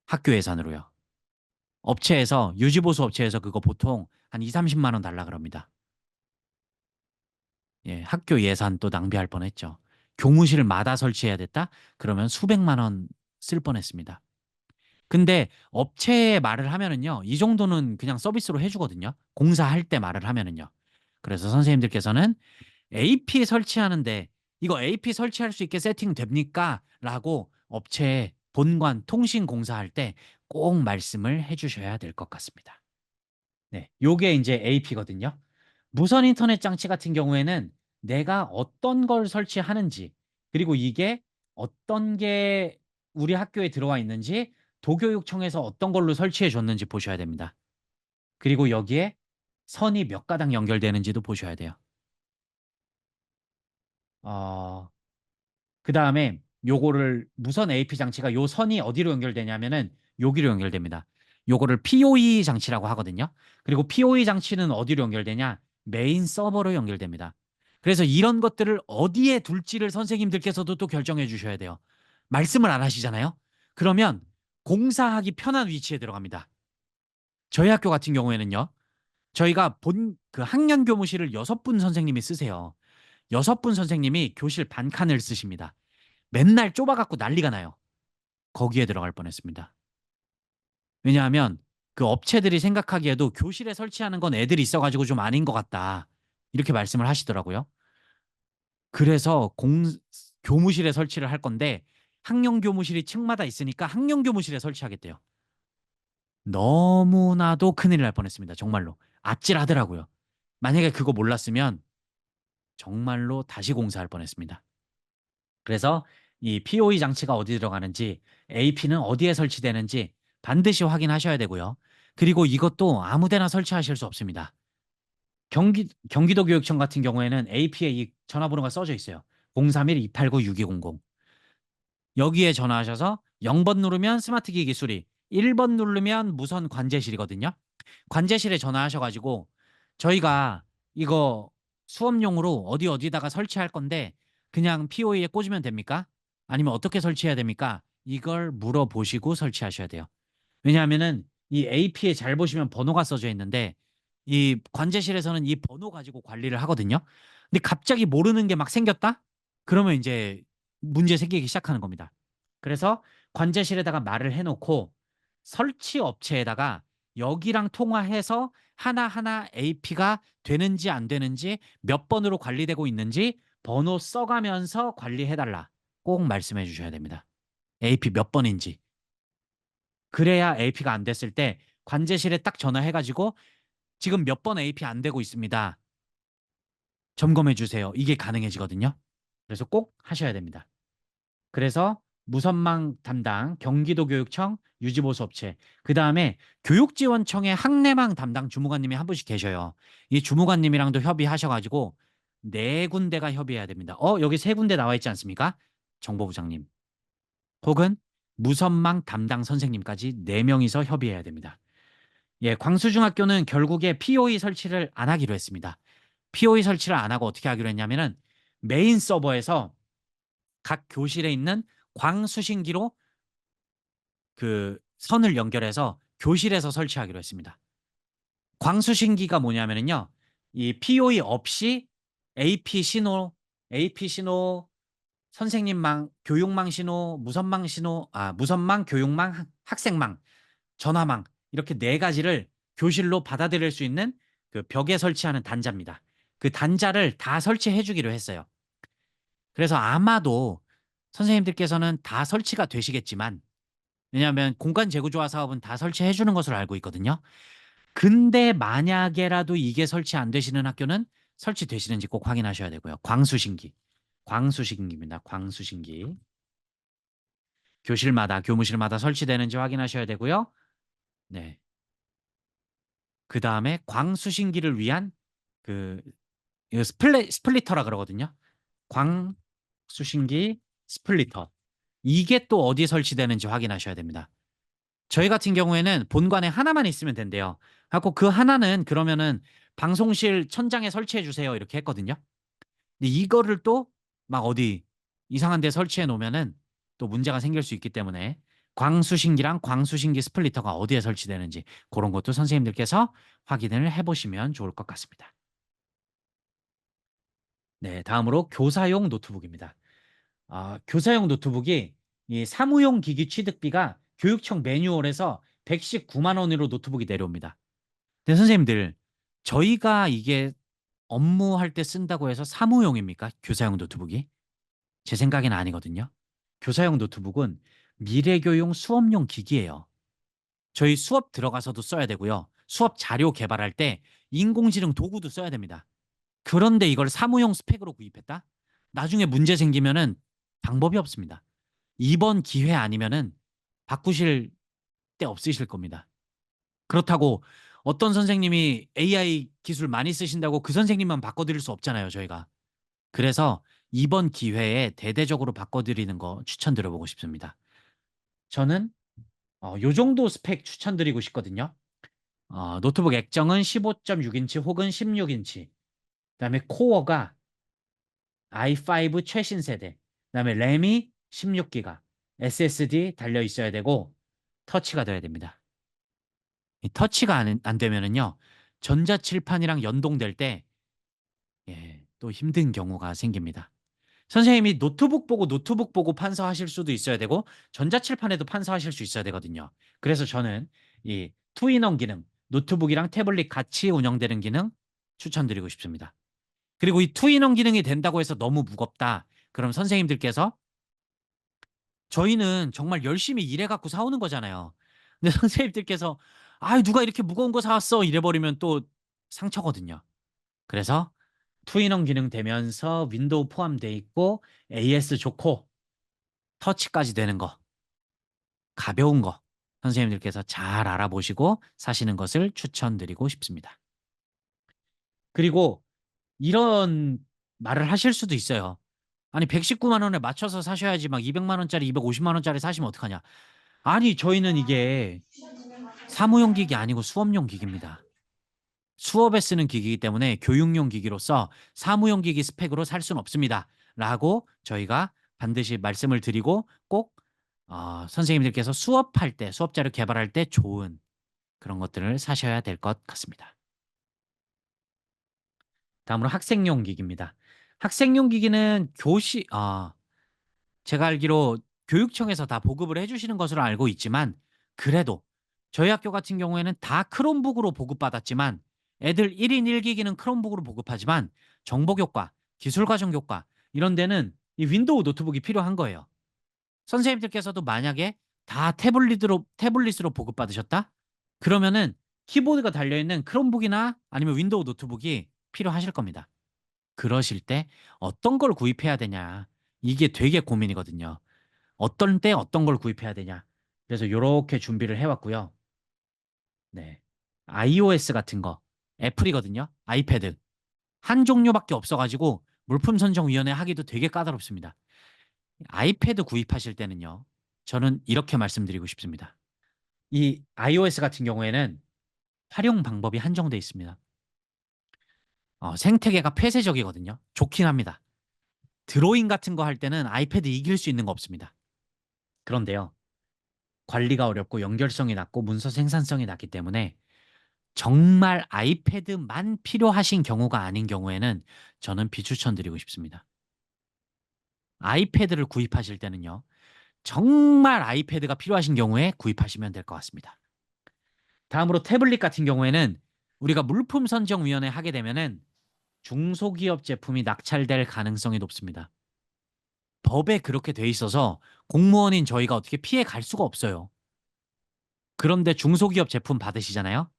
Speaker 1: 학교 예산으로요. 업체에서 유지보수 업체에서 그거 보통 한 2, 30만 원 달라 그럽니다. 예, 학교 예산 또 낭비할 뻔했죠. 교무실마다 설치해야 됐다? 그러면 수백만 원 쓸 뻔했습니다. 근데 업체에 말을 하면은요, 이 정도는 그냥 서비스로 해주거든요. 공사할 때 말을 하면은요. 그래서 선생님들께서는 AP 설치하는데 이거 AP 설치할 수 있게 세팅됩니까? 라고 업체에 본관 통신공사할 때 꼭 말씀을 해주셔야 될 것 같습니다. 네, 요게 이제 AP거든요. 무선 인터넷 장치 같은 경우에는 내가 어떤 걸 설치하는지, 그리고 이게 어떤 게 우리 학교에 들어와 있는지, 도교육청에서 어떤 걸로 설치해 줬는지 보셔야 됩니다. 그리고 여기에 선이 몇 가닥 연결되는지도 보셔야 돼요. 어, 그다음에 요거를 무선 AP 장치가 요 선이 어디로 연결되냐면은 여기로 연결됩니다. 요거를 PoE 장치라고 하거든요. 그리고 PoE 장치는 어디로 연결되냐? 메인 서버로 연결됩니다. 그래서 이런 것들을 어디에 둘지를 선생님들께서도 또 결정해 주셔야 돼요. 말씀을 안 하시잖아요. 그러면 공사하기 편한 위치에 들어갑니다. 저희 학교 같은 경우에는요. 저희가 본 그 학년 교무실을 6분 선생님이 쓰세요. 6분 선생님이 교실 반 칸을 쓰십니다. 맨날 좁아갖고 난리가 나요. 거기에 들어갈 뻔했습니다. 왜냐하면 그 업체들이 생각하기에도 교실에 설치하는 건 애들이 있어가지고 좀 아닌 것 같다. 이렇게 말씀을 하시더라고요. 그래서 교무실에 설치를 할 건데 학령 교무실이 층마다 있으니까 학령 교무실에 설치하겠대요. 너무나도 큰일 날 뻔했습니다. 정말로. 아찔하더라고요. 만약에 그거 몰랐으면 정말로 다시 공사할 뻔했습니다. 그래서 이 POE 장치가 어디 들어가는지, AP는 어디에 설치되는지 반드시 확인하셔야 되고요. 그리고 이것도 아무 데나 설치하실 수 없습니다. 경기도 교육청 같은 경우에는 AP에 이 전화번호가 써져 있어요. 031-289-6200. 여기에 전화하셔서 0번 누르면 스마트기기 수리, 1번 누르면 무선 관제실이거든요. 관제실에 전화하셔가지고 저희가 이거 수업용으로 어디다가 설치할 건데 그냥 POE에 꽂으면 됩니까? 아니면 어떻게 설치해야 됩니까? 이걸 물어보시고 설치하셔야 돼요. 왜냐하면은 이 AP에 잘 보시면 번호가 써져 있는데 이 관제실에서는 이 번호 가지고 관리를 하거든요. 근데 갑자기 모르는 게 막 생겼다? 그러면 이제 문제 생기기 시작하는 겁니다. 그래서 관제실에다가 말을 해놓고 설치 업체에다가 여기랑 통화해서 하나하나 AP가 되는지 안 되는지 몇 번으로 관리되고 있는지 번호 써가면서 관리해달라. 꼭 말씀해 주셔야 됩니다. AP 몇 번인지. 그래야 AP가 안 됐을 때 관제실에 딱 전화해가지고 지금 몇 번 AP 안 되고 있습니다. 점검해 주세요. 이게 가능해지거든요. 그래서 꼭 하셔야 됩니다. 그래서 무선망 담당 경기도 교육청 유지보수업체, 그다음에 교육지원청의 학내망 담당 주무관님이 한 분씩 계셔요. 이 주무관님이랑도 협의하셔가지고 네 군데가 협의해야 됩니다. 여기 세 군데 나와 있지 않습니까? 정보부장님 혹은 무선망 담당 선생님까지 네 명이서 협의해야 됩니다. 예, 광수중학교는 결국에 POE 설치를 안 하기로 했습니다. POE 설치를 안 하고 어떻게 하기로 했냐면은 메인 서버에서 각 교실에 있는 광수신기로 그 선을 연결해서 교실에서 설치하기로 했습니다. 광수신기가 뭐냐면은요. 이 POE 없이 AP 신호, AP 신호, 선생님망, 교육망 신호, 무선망 신호, 무선망, 교육망, 학생망, 전화망 이렇게 네 가지를 교실로 받아들일 수 있는 그 벽에 설치하는 단자입니다. 그 단자를 다 설치해 주기로 했어요. 그래서 아마도 선생님들께서는 다 설치가 되시겠지만 왜냐하면 공간 재구조화 사업은 다 설치해 주는 것으로 알고 있거든요. 근데 만약에라도 이게 설치 안 되시는 학교는 설치되시는지 꼭 확인하셔야 되고요. 광수신기. 광수신기입니다. 광수신기. 교실마다 교무실마다 설치되는지 확인하셔야 되고요. 네. 그다음에 광수신기를 위한 그 이거 스플리터라 그러거든요. 광수신기 스플리터. 이게 또 어디 설치되는지 확인하셔야 됩니다. 저희 같은 경우에는 본관에 하나만 있으면 된대요. 하고 그 하나는 그러면은 방송실 천장에 설치해 주세요. 이렇게 했거든요. 근데 이거를 또 막 어디 이상한 데 설치해 놓으면은 또 문제가 생길 수 있기 때문에 광수신기랑 광수신기 스플리터가 어디에 설치되는지 그런 것도 선생님들께서 확인을 해보시면 좋을 것 같습니다. 네, 다음으로 교사용 노트북입니다. 교사용 노트북이 이 사무용 기기 취득비가 교육청 매뉴얼에서 119만 원으로 노트북이 내려옵니다. 근데 선생님들, 저희가 이게 업무할 때 쓴다고 해서 사무용입니까? 교사용 노트북이? 제 생각에는 아니거든요. 교사용 노트북은 미래교용 수업용 기기예요. 저희 수업 들어가서도 써야 되고요. 수업 자료 개발할 때 인공지능 도구도 써야 됩니다. 그런데 이걸 사무용 스펙으로 구입했다? 나중에 문제 생기면은 방법이 없습니다. 이번 기회 아니면은 바꾸실 때 없으실 겁니다. 그렇다고 어떤 선생님이 AI 기술 많이 쓰신다고 그 선생님만 바꿔드릴 수 없잖아요, 저희가. 그래서 이번 기회에 대대적으로 바꿔드리는 거 추천드려보고 싶습니다. 저는 요 정도 스펙 추천드리고 싶거든요. 노트북 액정은 15.6인치 혹은 16인치. 그다음에 코어가 i5 최신 세대. 그다음에 램이 16기가. SSD 달려 있어야 되고 터치가 돼야 됩니다. 이 터치가 안 되면은요. 전자칠판이랑 연동될 때 또 힘든 경우가 생깁니다. 선생님이 노트북 보고 판서하실 수도 있어야 되고 전자칠판에도 판서하실 수 있어야 되거든요. 그래서 저는 이 투인원 기능, 노트북이랑 태블릿 같이 운영되는 기능 추천드리고 싶습니다. 그리고 이 투인원 기능이 된다고 해서 너무 무겁다. 그럼 선생님들께서 저희는 정말 열심히 일해갖고 사오는 거잖아요. 근데 선생님들께서 아, 누가 이렇게 무거운 거 사왔어? 이래버리면 또 상처거든요. 그래서 투인원 기능 되면서 윈도우 포함되어 있고 AS 좋고 터치까지 되는 거, 가벼운 거 선생님들께서 잘 알아보시고 사시는 것을 추천드리고 싶습니다. 그리고 이런 말을 하실 수도 있어요. 아니 119만 원에 맞춰서 사셔야지 막 200만 원짜리 250만 원짜리 사시면 어떡하냐. 아니 저희는 이게 사무용 기기 아니고 수업용 기기입니다. 수업에 쓰는 기기이기 때문에 교육용 기기로서 사무용 기기 스펙으로 살 수는 없습니다. 라고 저희가 반드시 말씀을 드리고 꼭 선생님들께서 수업할 때, 수업 자료 개발할 때 좋은 그런 것들을 사셔야 될 것 같습니다. 다음으로 학생용 기기입니다. 학생용 기기는 제가 알기로 교육청에서 다 보급을 해주시는 것으로 알고 있지만 그래도 저희 학교 같은 경우에는 다 크롬북으로 보급받았지만 애들 1인 1기기는 크롬북으로 보급하지만 정보교과, 기술과정교과 이런 데는 이 윈도우 노트북이 필요한 거예요. 선생님들께서도 만약에 다 태블릿으로 보급받으셨다? 그러면은 키보드가 달려있는 크롬북이나 아니면 윈도우 노트북이 필요하실 겁니다. 그러실 때 어떤 걸 구입해야 되냐. 이게 되게 고민이거든요. 어떤 때 어떤 걸 구입해야 되냐. 그래서 이렇게 준비를 해왔고요. 네. iOS 같은 거, 애플이거든요. 아이패드. 한 종류밖에 없어가지고 물품선정위원회 하기도 되게 까다롭습니다. 아이패드 구입하실 때는요. 저는 이렇게 말씀드리고 싶습니다. 이 iOS 같은 경우에는 활용 방법이 한정돼 있습니다. 생태계가 폐쇄적이거든요. 좋긴 합니다. 드로잉 같은 거 할 때는 아이패드 이길 수 있는 거 없습니다. 그런데요. 관리가 어렵고 연결성이 낮고 문서 생산성이 낮기 때문에 정말 아이패드만 필요하신 경우가 아닌 경우에는 저는 비추천드리고 싶습니다. 아이패드를 구입하실 때는요. 정말 아이패드가 필요하신 경우에 구입하시면 될 것 같습니다. 다음으로 태블릿 같은 경우에는 우리가 물품선정위원회 하게 되면은 중소기업 제품이 낙찰될 가능성이 높습니다. 법에 그렇게 돼 있어서 공무원인 저희가 어떻게 피해 갈 수가 없어요. 그런데 중소기업 제품 받으시잖아요.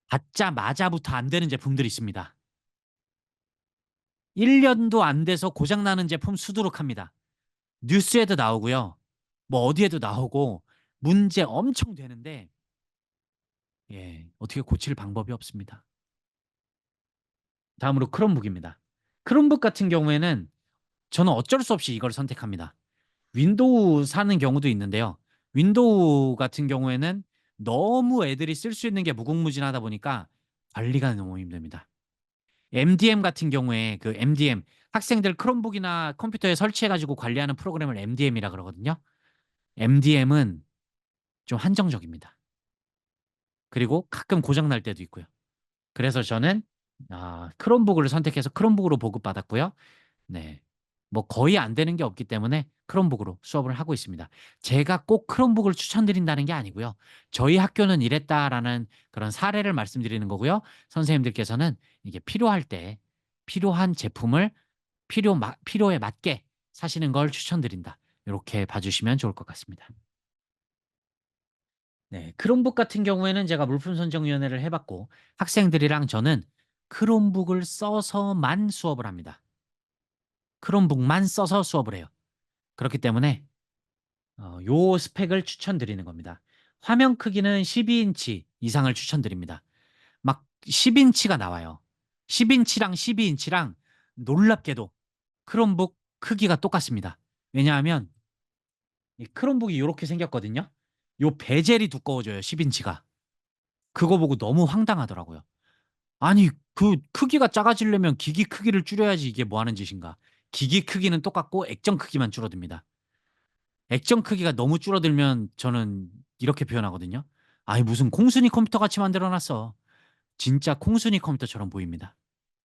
Speaker 1: 받자마자부터 안 되는 제품들이 있습니다. 1년도 안 돼서 고장나는 제품 수두룩합니다. 뉴스에도 나오고요. 뭐 어디에도 나오고 문제 엄청 되는데 어떻게 고칠 방법이 없습니다. 다음으로 크롬북입니다. 크롬북 같은 경우에는 저는 어쩔 수 없이 이걸 선택합니다. 윈도우 사는 경우도 있는데요. 윈도우 같은 경우에는 너무 애들이 쓸 수 있는 게 무궁무진하다 보니까 관리가 너무 힘듭니다. MDM 같은 경우에 그 MDM 학생들 크롬북이나 컴퓨터에 설치해가지고 관리하는 프로그램을 MDM이라 그러거든요. MDM은 좀 한정적입니다. 그리고 가끔 고장 날 때도 있고요. 그래서 저는 크롬북을 선택해서 크롬북으로 보급받았고요. 네. 뭐 거의 안 되는 게 없기 때문에 크롬북으로 수업을 하고 있습니다. 제가 꼭 크롬북을 추천드린다는 게 아니고요. 저희 학교는 이랬다라는 그런 사례를 말씀드리는 거고요. 선생님들께서는 이게 필요할 때 필요한 제품을 필요에 맞게 사시는 걸 추천드린다. 이렇게 봐주시면 좋을 것 같습니다. 네, 크롬북 같은 경우에는 제가 물품선정위원회를 해봤고 학생들이랑 저는 크롬북을 써서만 수업을 합니다. 크롬북만 써서 수업을 해요. 그렇기 때문에 요 스펙을 추천드리는 겁니다. 화면 크기는 12인치 이상을 추천드립니다. 막 10인치가 나와요. 10인치랑 12인치랑 놀랍게도 크롬북 크기가 똑같습니다. 왜냐하면 이 크롬북이 이렇게 생겼거든요. 요 베젤이 두꺼워져요. 10인치가. 그거 보고 너무 황당하더라고요. 아니, 그 크기가 작아지려면 기기 크기를 줄여야지 이게 뭐 하는 짓인가. 기기 크기는 똑같고 액정 크기만 줄어듭니다. 액정 크기가 너무 줄어들면 저는 이렇게 표현하거든요. 아니, 무슨 콩순이 컴퓨터 같이 만들어 놨어. 진짜 콩순이 컴퓨터처럼 보입니다.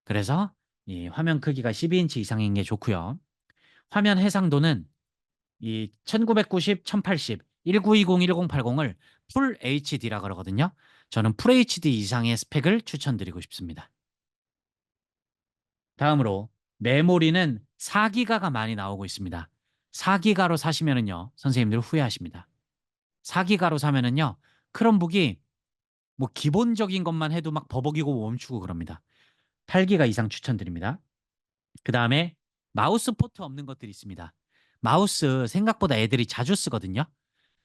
Speaker 1: 그래서 이 화면 크기가 12인치 이상인 게 좋고요. 화면 해상도는 이 1990, 1080, 1920, 1080을 풀 HD라 그러거든요. 저는 풀 HD 이상의 스펙을 추천드리고 싶습니다. 다음으로 메모리는 4기가가 많이 나오고 있습니다. 4기가로 사시면은요, 선생님들 후회하십니다. 4기가로 사면은요, 크롬북이 뭐 기본적인 것만 해도 막 버벅이고 멈추고 그럽니다. 8기가 이상 추천드립니다. 그 다음에 마우스 포트 없는 것들이 있습니다. 마우스 생각보다 애들이 자주 쓰거든요.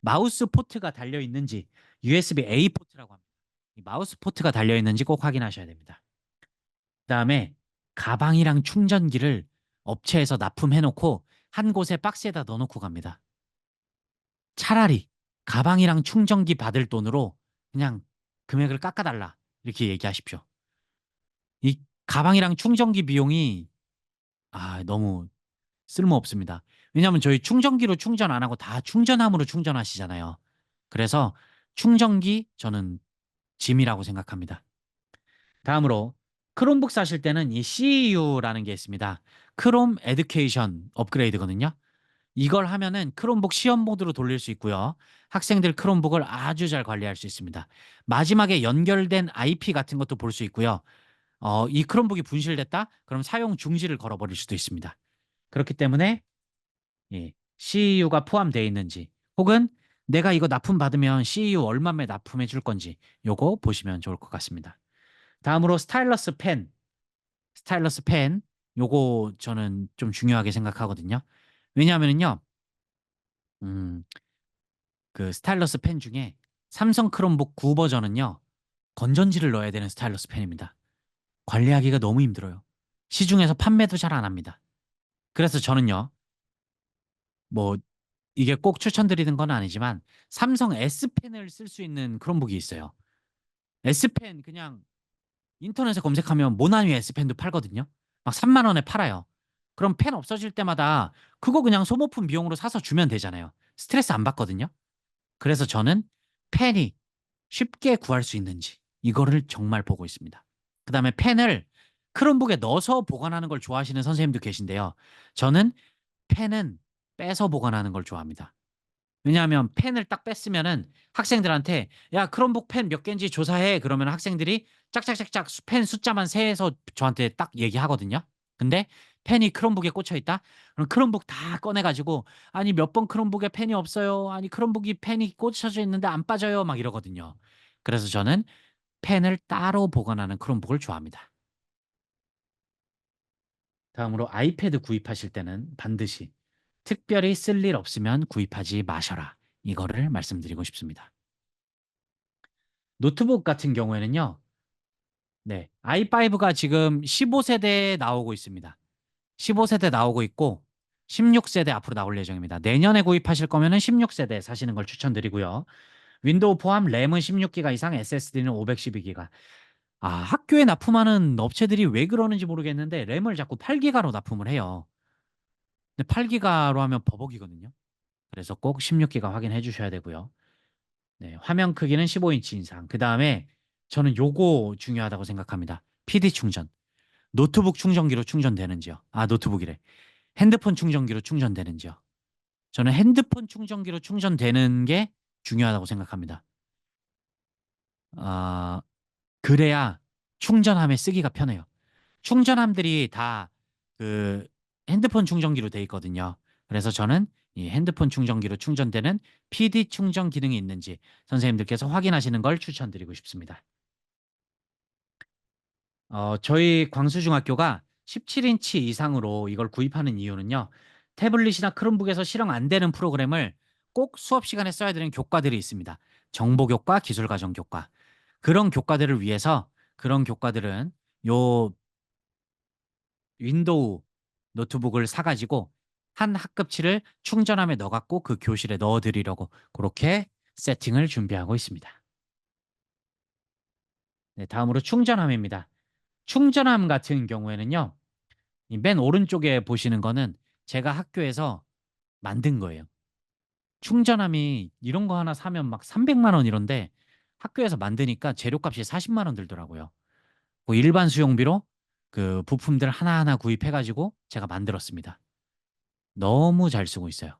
Speaker 1: 마우스 포트가 달려 있는지 USB-A 포트라고 합니다. 이 마우스 포트가 달려 있는지 꼭 확인하셔야 됩니다. 그다음에 가방이랑 충전기를 업체에서 납품해 놓고 한 곳에 박스에다 넣어 놓고 갑니다. 차라리 가방이랑 충전기 받을 돈으로 그냥 금액을 깎아달라 이렇게 얘기하십시오. 이 가방이랑 충전기 비용이 너무 쓸모없습니다. 왜냐하면 저희 충전기로 충전 안 하고 다 충전함으로 충전하시잖아요. 그래서 충전기 저는 짐이라고 생각합니다. 다음으로 크롬북 사실 때는 이 CEU라는 게 있습니다. 크롬 에듀케이션 업그레이드거든요. 이걸 하면은 크롬북 시험 모드로 돌릴 수 있고요. 학생들 크롬북을 아주 잘 관리할 수 있습니다. 마지막에 연결된 IP 같은 것도 볼 수 있고요. 이 크롬북이 분실됐다? 그럼 사용 중지를 걸어버릴 수도 있습니다. 그렇기 때문에 CEU가 포함되어 있는지 혹은 내가 이거 납품 받으면 CEU 얼마에 납품해 줄 건지 요거 보시면 좋을 것 같습니다. 다음으로 스타일러스 펜 요거 저는 좀 중요하게 생각하거든요. 왜냐하면요, 음, 그 스타일러스 펜 중에 삼성 크롬북 9 버전은요 건전지를 넣어야 되는 스타일러스 펜입니다. 관리하기가 너무 힘들어요. 시중에서 판매도 잘 안 합니다. 그래서 저는요, 뭐 이게 꼭 추천드리는 건 아니지만 삼성 S펜을 쓸 수 있는 크롬북이 있어요. S펜 그냥 인터넷에 검색하면 모나미 S펜도 팔거든요. 막 3만 원에 팔아요. 그럼 펜 없어질 때마다 그거 그냥 소모품 비용으로 사서 주면 되잖아요. 스트레스 안 받거든요. 그래서 저는 펜이 쉽게 구할 수 있는지 이거를 정말 보고 있습니다. 그다음에 펜을 크롬북에 넣어서 보관하는 걸 좋아하시는 선생님도 계신데요. 저는 펜은 빼서 보관하는 걸 좋아합니다. 왜냐하면 펜을 딱 뺐으면은 학생들한테 야 크롬북 펜 몇 개인지 조사해 그러면 학생들이 짝짝짝짝 펜 숫자만 세서 저한테 딱 얘기하거든요. 근데 펜이 크롬북에 꽂혀 있다? 그럼 크롬북 다 꺼내가지고 아니 몇 번 크롬북에 펜이 없어요. 아니 크롬북이 펜이 꽂혀져 있는데 안 빠져요. 막 이러거든요. 그래서 저는 펜을 따로 보관하는 크롬북을 좋아합니다. 다음으로 아이패드 구입하실 때는 반드시 특별히 쓸 일 없으면 구입하지 마셔라. 이거를 말씀드리고 싶습니다. 노트북 같은 경우에는요. 네. i5가 지금 15세대에 나오고 있습니다. 15세대 나오고 있고 16세대 앞으로 나올 예정입니다. 내년에 구입하실 거면은 16세대 사시는 걸 추천드리고요. 윈도우 포함 램은 16기가 이상, SSD는 512기가. 학교에 납품하는 업체들이 왜 그러는지 모르겠는데 램을 자꾸 8기가로 납품을 해요. 근데 8기가로 하면 버벅이거든요. 그래서 꼭 16기가 확인해 주셔야 되고요. 네, 화면 크기는 15인치 이상. 그다음에 저는 요거 중요하다고 생각합니다. PD 충전. 노트북 충전기로 충전되는지요. 노트북이래. 핸드폰 충전기로 충전되는지요. 저는 핸드폰 충전기로 충전되는 게 중요하다고 생각합니다. 아, 그래야 충전함에 쓰기가 편해요. 충전함들이 다 그 핸드폰 충전기로 돼 있거든요. 그래서 저는 이 핸드폰 충전기로 충전되는 PD 충전 기능이 있는지 선생님들께서 확인하시는 걸 추천드리고 싶습니다. 저희 광수중학교가 17인치 이상으로 이걸 구입하는 이유는요. 태블릿이나 크롬북에서 실행 안 되는 프로그램을 꼭 수업 시간에 써야 되는 교과들이 있습니다. 정보교과, 기술과정교과. 그런 교과들을 위해서 그런 교과들은 요 윈도우 노트북을 사가지고 한 학급치를 충전함에 넣어갖고 그 교실에 넣어드리려고 그렇게 세팅을 준비하고 있습니다. 네, 다음으로 충전함입니다. 충전함 같은 경우에는요. 이 맨 오른쪽에 보시는 거는 제가 학교에서 만든 거예요. 충전함이 이런 거 하나 사면 막 300만 원 이런데 학교에서 만드니까 재료값이 40만 원 들더라고요. 그 일반 수용비로 그 부품들 하나하나 구입해가지고 제가 만들었습니다. 너무 잘 쓰고 있어요.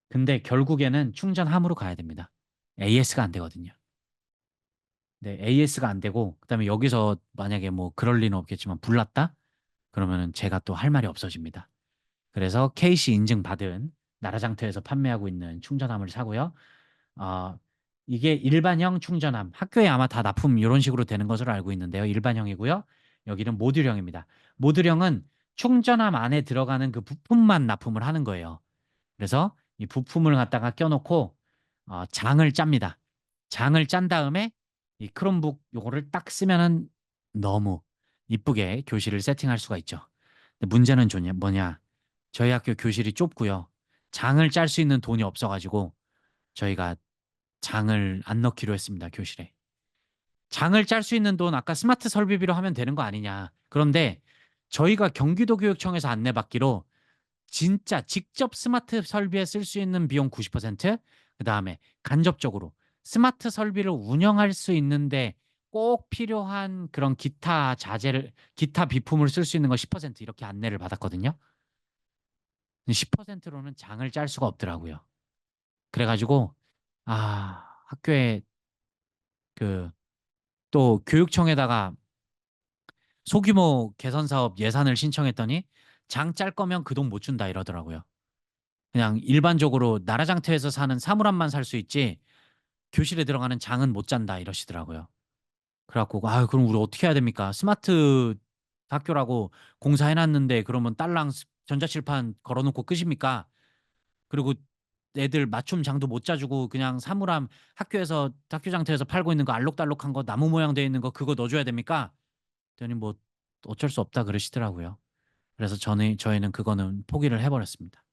Speaker 1: 근데 결국에는 충전함으로 가야 됩니다. AS가 안 되거든요. 네, AS가 안 되고 그다음에 여기서 만약에 뭐 그럴 리는 없겠지만 불났다? 그러면은 제가 또 할 말이 없어집니다. 그래서 KC 인증받은 나라장터에서 판매하고 있는 충전함을 사고요. 어, 이게 일반형 충전함. 학교에 아마 다 납품 이런 식으로 되는 것으로 알고 있는데요. 일반형이고요. 여기는 모듈형입니다. 모듈형은 충전함 안에 들어가는 그 부품만 납품을 하는 거예요. 그래서 이 부품을 갖다가 껴놓고 장을 짭니다. 장을 짠 다음에 이 크롬북 요거를 딱 쓰면은 너무 이쁘게 교실을 세팅할 수가 있죠. 근데 문제는 뭐냐? 저희 학교 교실이 좁고요. 장을 짤 수 있는 돈이 없어가지고 저희가 장을 안 넣기로 했습니다. 교실에. 장을 짤 수 있는 돈 아까 스마트 설비비로 하면 되는 거 아니냐. 그런데 저희가 경기도 교육청에서 안내받기로 진짜 직접 스마트 설비에 쓸 수 있는 비용 90%, 그다음에 간접적으로 스마트 설비를 운영할 수 있는데 꼭 필요한 그런 기타 자재를 기타 비품을 쓸 수 있는 거 10% 이렇게 안내를 받았거든요. 10%로는 장을 짤 수가 없더라고요. 그래가지고 학교에 그 또 교육청에다가 소규모 개선 사업 예산을 신청했더니 장 짤 거면 그 돈 못 준다 이러더라고요. 그냥 일반적으로 나라장터에서 사는 사물함만 살 수 있지 교실에 들어가는 장은 못 잔다 이러시더라고요. 그래갖고 그럼 우리 어떻게 해야 됩니까? 스마트 학교라고 공사해놨는데 그러면 딸랑 전자칠판 걸어놓고 끝입니까? 그리고 애들 맞춤 장도 못 짜주고 그냥 사물함 학교에서 학교장터에서 팔고 있는 거 알록달록한 거 나무 모양 돼 있는 거 그거 넣어줘야 됩니까? 그랬더니 뭐 어쩔 수 없다 그러시더라고요. 그래서 저희는 그거는 포기를 해버렸습니다.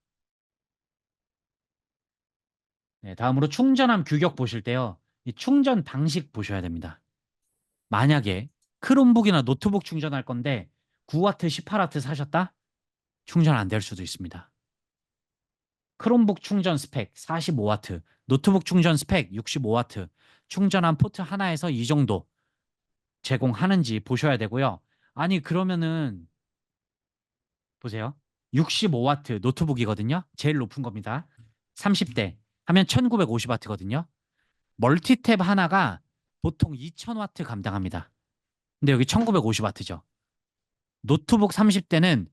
Speaker 1: 네, 다음으로 충전함 규격 보실 때요. 이 충전 방식 보셔야 됩니다. 만약에 크롬북이나 노트북 충전할 건데 9와트, 18와트 사셨다? 충전 안 될 수도 있습니다. 크롬북 충전 스펙 45와트, 노트북 충전 스펙 65와트, 충전한 포트 하나에서 이 정도 제공하는지 보셔야 되고요. 아니, 그러면은 보세요. 65와트 노트북이거든요. 제일 높은 겁니다. 30대 하면 1950와트거든요. 멀티탭 하나가 보통 2000와트 감당합니다. 근데 여기 1950와트죠. 노트북 30대는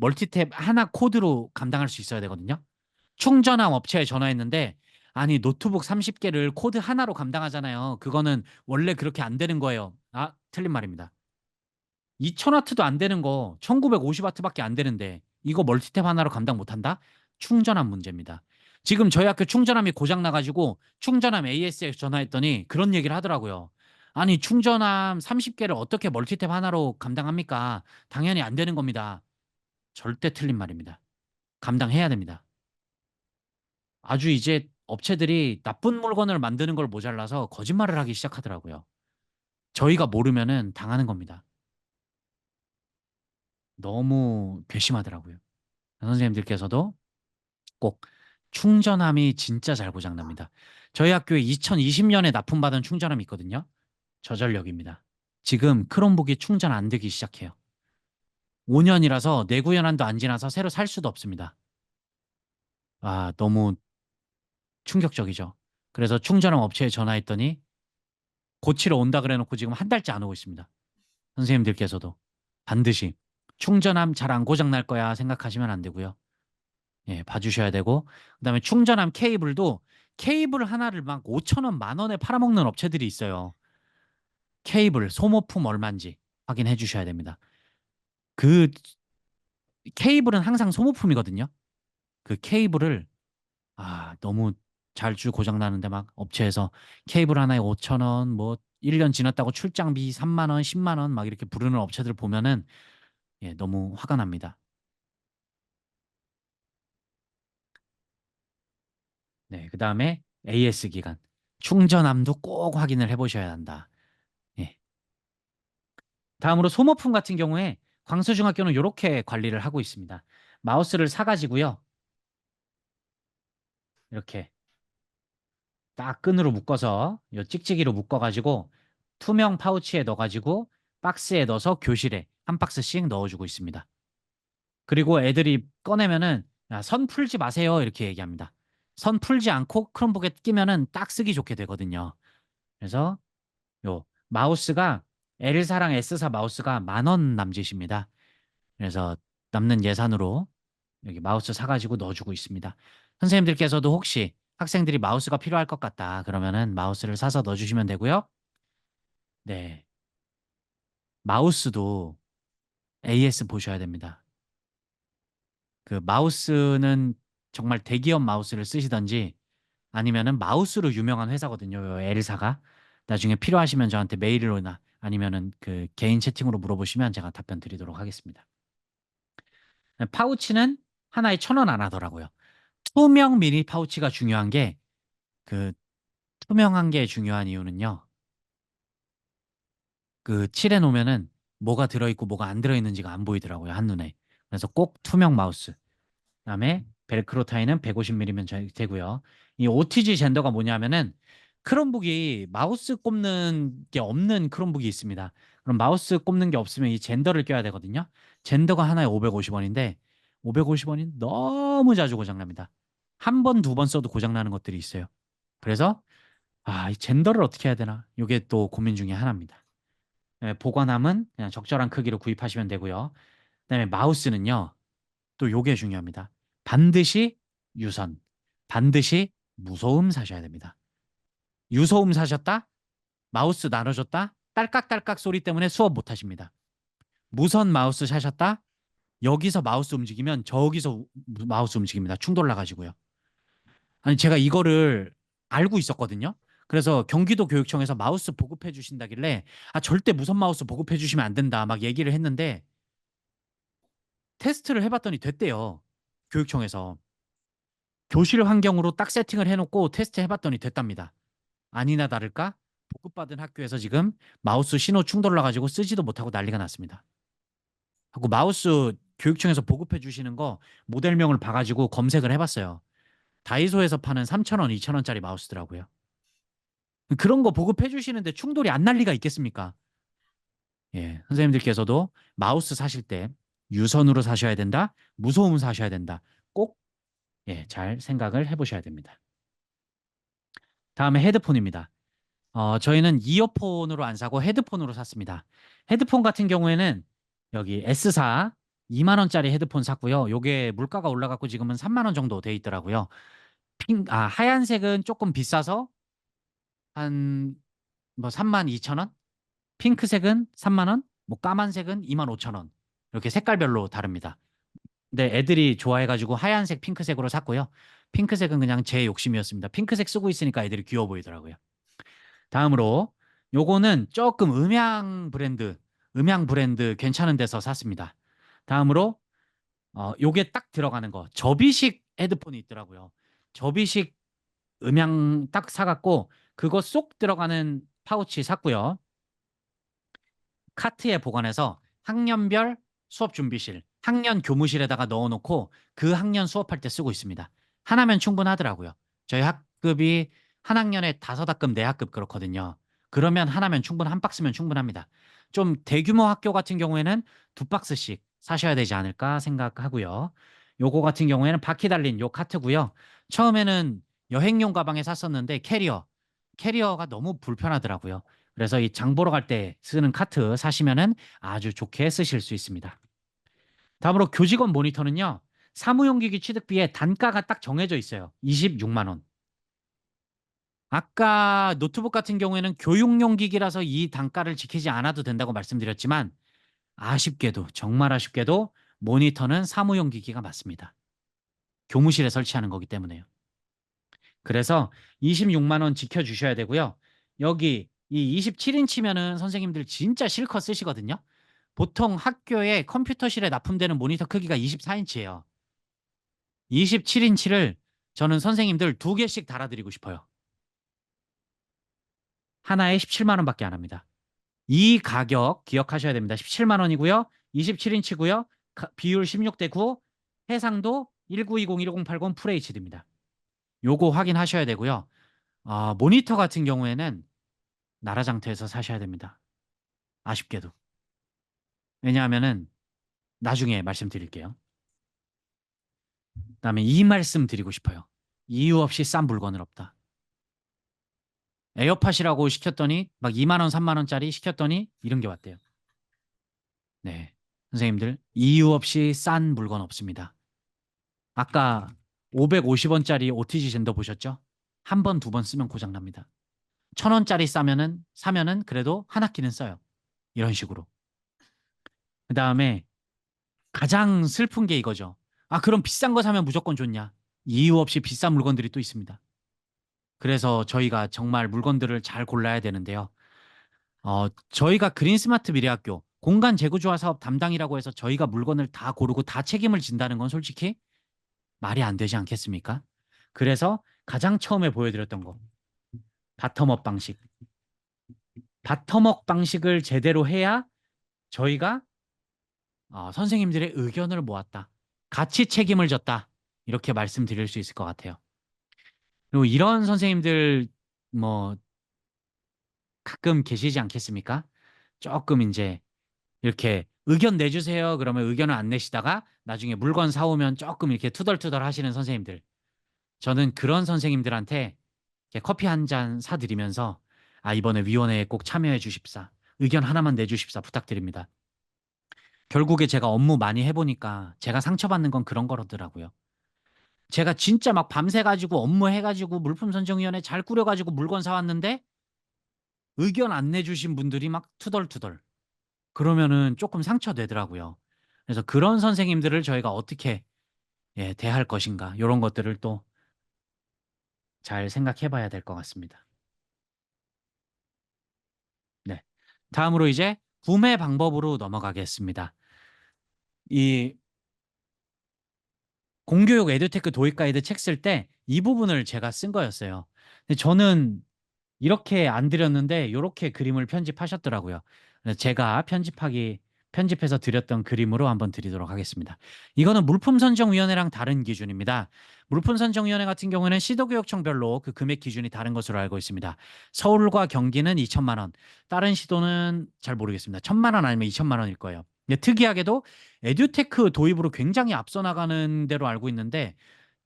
Speaker 1: 멀티탭 하나 코드로 감당할 수 있어야 되거든요. 충전함 업체에 전화했는데 아니 노트북 30개를 코드 하나로 감당하잖아요. 그거는 원래 그렇게 안 되는 거예요. 틀린 말입니다. 2000와트도 안 되는 거 1950와트밖에 안 되는데 이거 멀티탭 하나로 감당 못한다? 충전함 문제입니다. 지금 저희 학교 충전함이 고장 나가지고 충전함 AS에 전화했더니 그런 얘기를 하더라고요. 아니 충전함 30개를 어떻게 멀티탭 하나로 감당합니까? 당연히 안 되는 겁니다. 절대 틀린 말입니다. 감당해야 됩니다. 아주 이제 업체들이 나쁜 물건을 만드는 걸 모자라서 거짓말을 하기 시작하더라고요. 저희가 모르면은 당하는 겁니다. 너무 괘씸하더라고요. 선생님들께서도 꼭 충전함이 진짜 잘 고장납니다. 저희 학교에 2020년에 납품받은 충전함이 있거든요. 저전력입니다. 지금 크롬북이 충전 안 되기 시작해요. 5년이라서 내구연한도 안 지나서 새로 살 수도 없습니다. 너무 충격적이죠. 그래서 충전함 업체에 전화했더니 고치러 온다 그래 놓고 지금 한 달째 안 오고 있습니다. 선생님들께서도. 반드시. 충전함 잘 안 고장 날 거야 생각하시면 안 되고요. 예, 봐주셔야 되고. 그다음에 충전함 케이블도 케이블 하나를 막 5천 원, 만 원에 팔아먹는 업체들이 있어요. 케이블 소모품 얼마인지 확인해 주셔야 됩니다. 그 케이블은 항상 소모품이거든요. 그 케이블을 너무 잘주 고장 나는데 막 업체에서 케이블 하나에 5천 원, 뭐 1년 지났다고 출장비 3만 원, 10만 원 막 이렇게 부르는 업체들 보면은 예, 너무 화가 납니다. 네, 그다음에 AS 기간. 충전함도 꼭 확인을 해 보셔야 한다. 예. 다음으로 소모품 같은 경우에 광수중학교는 이렇게 관리를 하고 있습니다. 마우스를 사가지고요. 이렇게 딱 끈으로 묶어서 요 찍찍이로 묶어가지고 투명 파우치에 넣어가지고 박스에 넣어서 교실에 한 박스씩 넣어주고 있습니다. 그리고 애들이 꺼내면은 선 풀지 마세요 이렇게 얘기합니다. 선 풀지 않고 크롬북에 끼면은 딱 쓰기 좋게 되거든요. 그래서 요 마우스가 L사랑 S사 마우스가 10,000원 남짓입니다. 그래서 남는 예산으로 여기 마우스 사가지고 넣어주고 있습니다. 선생님들께서도 혹시 학생들이 마우스가 필요할 것 같다 그러면은 마우스를 사서 넣어주시면 되고요. 네, 마우스도 AS 보셔야 됩니다. 그 마우스는 정말 대기업 마우스를 쓰시던지 아니면은 마우스로 유명한 회사거든요. L사가. 나중에 필요하시면 저한테 메일로나 아니면은 그 개인 채팅으로 물어보시면 제가 답변 드리도록 하겠습니다. 파우치는 하나에 1,000원 안 하더라고요. 투명 미니 파우치가 중요한 게 그 투명한 게 중요한 이유는요. 그 칠해 놓으면은 뭐가 들어있고 뭐가 안 들어있는지가 안 보이더라고요. 한눈에. 그래서 꼭 투명 마우스. 그다음에 벨크로 타이는 150mm면 되고요. 이 OTG 젠더가 뭐냐면은 크롬북이 마우스 꼽는 게 없는 크롬북이 있습니다. 그럼 마우스 꼽는 게 없으면 이 젠더를 껴야 되거든요. 젠더가 하나에 550원인데 550원이 너무 자주 고장납니다. 한 번, 두 번 써도 고장나는 것들이 있어요. 그래서 이 젠더를 어떻게 해야 되나? 이게 또 고민 중에 하나입니다. 예, 보관함은 그냥 적절한 크기로 구입하시면 되고요. 그다음에 마우스는요. 또 요게 중요합니다. 반드시 유선, 반드시 무소음 사셔야 됩니다. 유소음 사셨다? 마우스 나눠줬다? 딸깍딸깍 소리 때문에 수업 못 하십니다. 무선 마우스 사셨다? 여기서 마우스 움직이면 저기서 마우스 움직입니다. 충돌 나가지고요. 아니 제가 이거를 알고 있었거든요. 그래서 경기도 교육청에서 마우스 보급해 주신다길래 절대 무선 마우스 보급해 주시면 안 된다 막 얘기를 했는데 테스트를 해봤더니 됐대요. 교육청에서. 교실 환경으로 딱 세팅을 해놓고 테스트 해봤더니 됐답니다. 아니나 다를까 보급받은 학교에서 지금 마우스 신호 충돌 나가지고 쓰지도 못하고 난리가 났습니다. 하고 마우스 교육청에서 보급해 주시는 거 모델명을 봐가지고 검색을 해봤어요. 다이소에서 파는 3,000원, 2,000원짜리 마우스더라고요. 그런 거 보급해 주시는데 충돌이 안 날 리가 있겠습니까? 예, 선생님들께서도 마우스 사실 때 유선으로 사셔야 된다, 무소음 사셔야 된다. 꼭 예, 잘 생각을 해보셔야 됩니다. 다음에 헤드폰입니다. 저희는 이어폰으로 안 사고 헤드폰으로 샀습니다. 헤드폰 같은 경우에는 여기 S사 2만 원짜리 헤드폰 샀고요. 요게 물가가 올라갔고 지금은 3만 원 정도 돼 있더라고요. 하얀색은 조금 비싸서 한 뭐 3만 2천 원? 핑크색은 3만 원? 뭐 까만색은 2만 5천 원. 이렇게 색깔별로 다릅니다. 근데 애들이 좋아해가지고 하얀색, 핑크색으로 샀고요. 핑크색은 그냥 제 욕심이었습니다. 핑크색 쓰고 있으니까 애들이 귀여워 보이더라고요. 다음으로 요거는 조금 음향 브랜드 괜찮은 데서 샀습니다. 다음으로 요게 딱 들어가는 거 접이식 헤드폰이 있더라고요. 접이식 음향 딱 사갖고 그거 쏙 들어가는 파우치 샀고요. 카트에 보관해서 학년별 수업 준비실, 학년 교무실에다가 넣어놓고 그 학년 수업할 때 쓰고 있습니다. 하나면 충분하더라고요. 저희 학급이 한 학년에 5학급, 4학급 그렇거든요. 그러면 하나면 한 박스면 충분합니다. 좀 대규모 학교 같은 경우에는 2박스씩 사셔야 되지 않을까 생각하고요. 요거 같은 경우에는 바퀴 달린 요 카트고요. 처음에는 여행용 가방에 샀었는데 캐리어가 너무 불편하더라고요. 그래서 이 장 보러 갈 때 쓰는 카트 사시면은 아주 좋게 쓰실 수 있습니다. 다음으로 교직원 모니터는요. 사무용 기기 취득비에 단가가 딱 정해져 있어요. 26만 원. 아까 노트북 같은 경우에는 교육용 기기라서 이 단가를 지키지 않아도 된다고 말씀드렸지만 아쉽게도 정말 아쉽게도 모니터는 사무용 기기가 맞습니다. 교무실에 설치하는 거기 때문에요. 그래서 26만 원 지켜주셔야 되고요. 여기 이 27인치면은 선생님들 진짜 실컷 쓰시거든요. 보통 학교에 컴퓨터실에 납품되는 모니터 크기가 24인치예요. 27인치를 저는 선생님들 두 개씩 달아드리고 싶어요. 하나에 17만 원밖에 안 합니다. 이 가격 기억하셔야 됩니다. 17만 원이고요. 27인치고요. 비율 16대 9, 해상도 1920-1080 FHD입니다. 요거 확인하셔야 되고요. 모니터 같은 경우에는 나라장터에서 사셔야 됩니다. 아쉽게도. 왜냐하면은 나중에 말씀드릴게요. 그다음에 이 말씀 드리고 싶어요. 이유 없이 싼 물건은 없다. 에어팟이라고 시켰더니 막 2만 원, 3만 원짜리 시켰더니 이런 게 왔대요. 네. 선생님들, 이유 없이 싼 물건 없습니다. 아까 550원짜리 OTG 젠더 보셨죠? 한 번, 두 번 쓰면 고장 납니다. 1,000원짜리 사면은 그래도 한 학기는 써요. 이런 식으로. 그다음에 가장 슬픈 게 이거죠. 그럼 비싼 거 사면 무조건 좋냐? 이유 없이 비싼 물건들이 또 있습니다. 그래서 저희가 정말 물건들을 잘 골라야 되는데요. 저희가 그린스마트 미래학교 공간 재구조화 사업 담당이라고 해서 저희가 물건을 다 고르고 다 책임을 진다는 건 솔직히 말이 안 되지 않겠습니까? 그래서 가장 처음에 보여드렸던 거, 바텀업 방식. 바텀업 방식을 제대로 해야 저희가 선생님들의 의견을 모았다. 같이 책임을 졌다. 이렇게 말씀드릴 수 있을 것 같아요. 그리고 이런 선생님들 뭐 가끔 계시지 않겠습니까? 조금 이제 이렇게 의견 내주세요. 그러면 의견을 안 내시다가 나중에 물건 사오면 조금 이렇게 투덜투덜 하시는 선생님들. 저는 그런 선생님들한테 이렇게 커피 한 잔 사드리면서 이번에 위원회에 꼭 참여해 주십사. 의견 하나만 내주십사 부탁드립니다. 결국에 제가 업무 많이 해보니까 제가 상처받는 건 그런 거더라고요. 제가 진짜 막 밤새 가지고 업무 해가지고 물품선정위원회 잘 꾸려가지고 물건 사왔는데 의견 안 내주신 분들이 막 투덜투덜. 그러면은 조금 상처되더라고요. 그래서 그런 선생님들을 저희가 어떻게 대할 것인가 이런 것들을 또 잘 생각해 봐야 될 것 같습니다. 네. 다음으로 이제 구매 방법으로 넘어가겠습니다. 이 공교육 에듀테크 도입 가이드 책 쓸 때 이 부분을 제가 쓴 거였어요. 근데 저는 이렇게 안 드렸는데 이렇게 그림을 편집하셨더라고요. 그래서 제가 편집해서 드렸던 그림으로 한번 드리도록 하겠습니다. 이거는 물품선정위원회랑 다른 기준입니다. 물품선정위원회 같은 경우에는 시도교육청별로 그 금액 기준이 다른 것으로 알고 있습니다. 서울과 경기는 2천만 원, 다른 시도는 잘 모르겠습니다. 1,000만 원 아니면 2천만 원일 거예요. 근데 특이하게도 에듀테크 도입으로 굉장히 앞서 나가는 대로 알고 있는데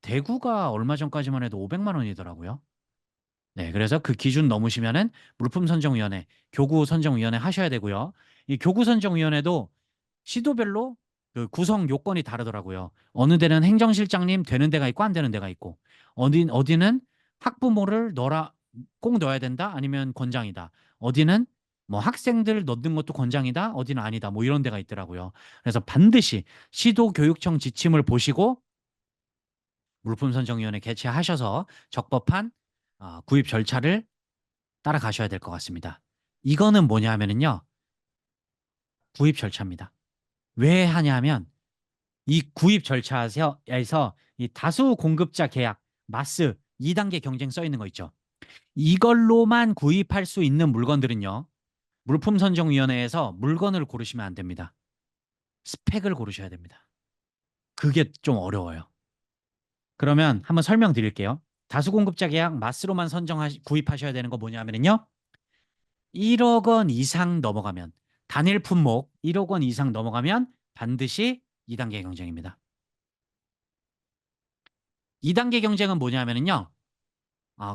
Speaker 1: 대구가 얼마 전까지만 해도 500만 원이더라고요. 네, 그래서 그 기준 넘으시면은 물품선정위원회, 교구선정위원회 하셔야 되고요. 이 교구선정위원회도 시도별로 그 구성 요건이 다르더라고요. 어느 데는 행정실장님 되는 데가 있고 안 되는 데가 있고, 어디는 학부모를 꼭 넣어야 된다, 아니면 권장이다. 어디는 뭐 학생들 넣는 것도 권장이다, 어디는 아니다, 뭐 이런 데가 있더라고요. 그래서 반드시 시도교육청 지침을 보시고 물품선정위원회 개최하셔서 적법한 구입 절차를 따라가셔야 될 것 같습니다. 이거는 뭐냐 하면은요. 구입 절차입니다. 왜 하냐면 이 구입 절차에서 이 다수 공급자 계약, 마스 2단계 경쟁 써 있는 거 있죠. 이걸로만 구입할 수 있는 물건들은요. 물품선정위원회에서 물건을 고르시면 안 됩니다. 스펙을 고르셔야 됩니다. 그게 좀 어려워요. 그러면 한번 설명드릴게요. 다수 공급자 계약 마스로만 구입하셔야 되는 거 뭐냐면요. 1억 원 이상 넘어가면 단일 품목 1억 원 이상 넘어가면 반드시 2단계 경쟁입니다. 2단계 경쟁은 뭐냐면요.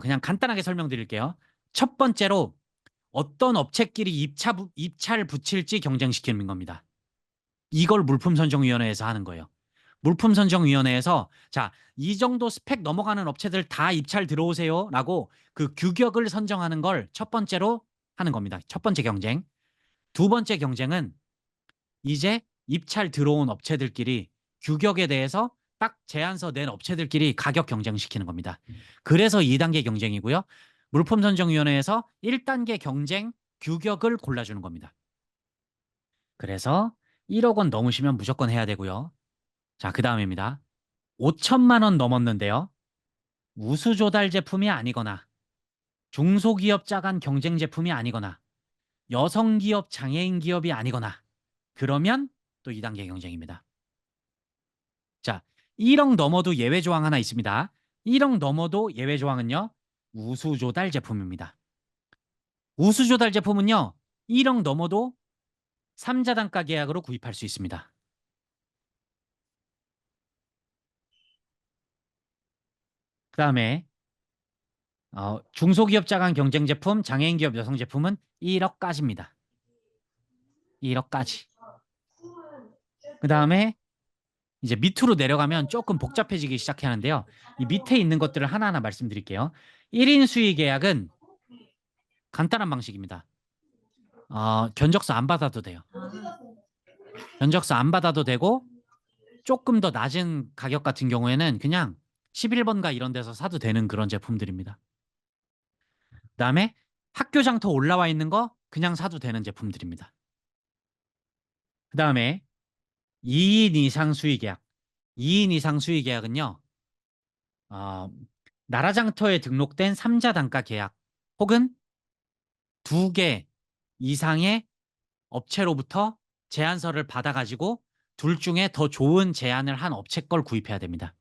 Speaker 1: 그냥 간단하게 설명드릴게요. 첫 번째로 어떤 업체끼리 입찰 붙일지 경쟁시키는 겁니다. 이걸 물품선정위원회에서 하는 거예요. 물품선정위원회에서 자, 이 정도 스펙 넘어가는 업체들 다 입찰 들어오세요라고 그 규격을 선정하는 걸 첫 번째로 하는 겁니다. 첫 번째 경쟁. 두 번째 경쟁은 이제 입찰 들어온 업체들끼리 규격에 대해서 딱 제안서 낸 업체들끼리 가격 경쟁시키는 겁니다. 그래서 2단계 경쟁이고요. 물품선정위원회에서 1단계 경쟁 규격을 골라주는 겁니다. 그래서 1억 원 넘으시면 무조건 해야 되고요. 자, 그 다음입니다. 5천만 원 넘었는데요. 우수 조달 제품이 아니거나 중소기업자 간 경쟁 제품이 아니거나 여성기업 장애인 기업이 아니거나 그러면 또 2단계 경쟁입니다. 자, 1억 넘어도 예외 조항 하나 있습니다. 1억 넘어도 예외 조항은요. 우수 조달 제품입니다. 우수 조달 제품은요. 1억 넘어도 3자 단가 계약으로 구입할 수 있습니다. 그다음에 중소기업자 간 경쟁 제품, 장애인 기업 여성 제품은 1억까지입니다. 1억까지. 그다음에 이제 밑으로 내려가면 조금 복잡해지기 시작하는데요. 이 밑에 있는 것들을 하나하나 말씀드릴게요. 1인 수의 계약은 간단한 방식입니다. 견적서 안 받아도 돼요. 견적서 안 받아도 되고 조금 더 낮은 가격 같은 경우에는 그냥 11번가 이런 데서 사도 되는 그런 제품들입니다. 그다음에 학교 장터 올라와 있는 거 그냥 사도 되는 제품들입니다. 그다음에 2인 이상 수의 계약. 2인 이상 수의 계약은요. 어, 나라장터에 등록된 3자 단가 계약 혹은 2개 이상의 업체로부터 제안서를 받아가지고 둘 중에 더 좋은 제안을 한 업체 걸 구입해야 됩니다.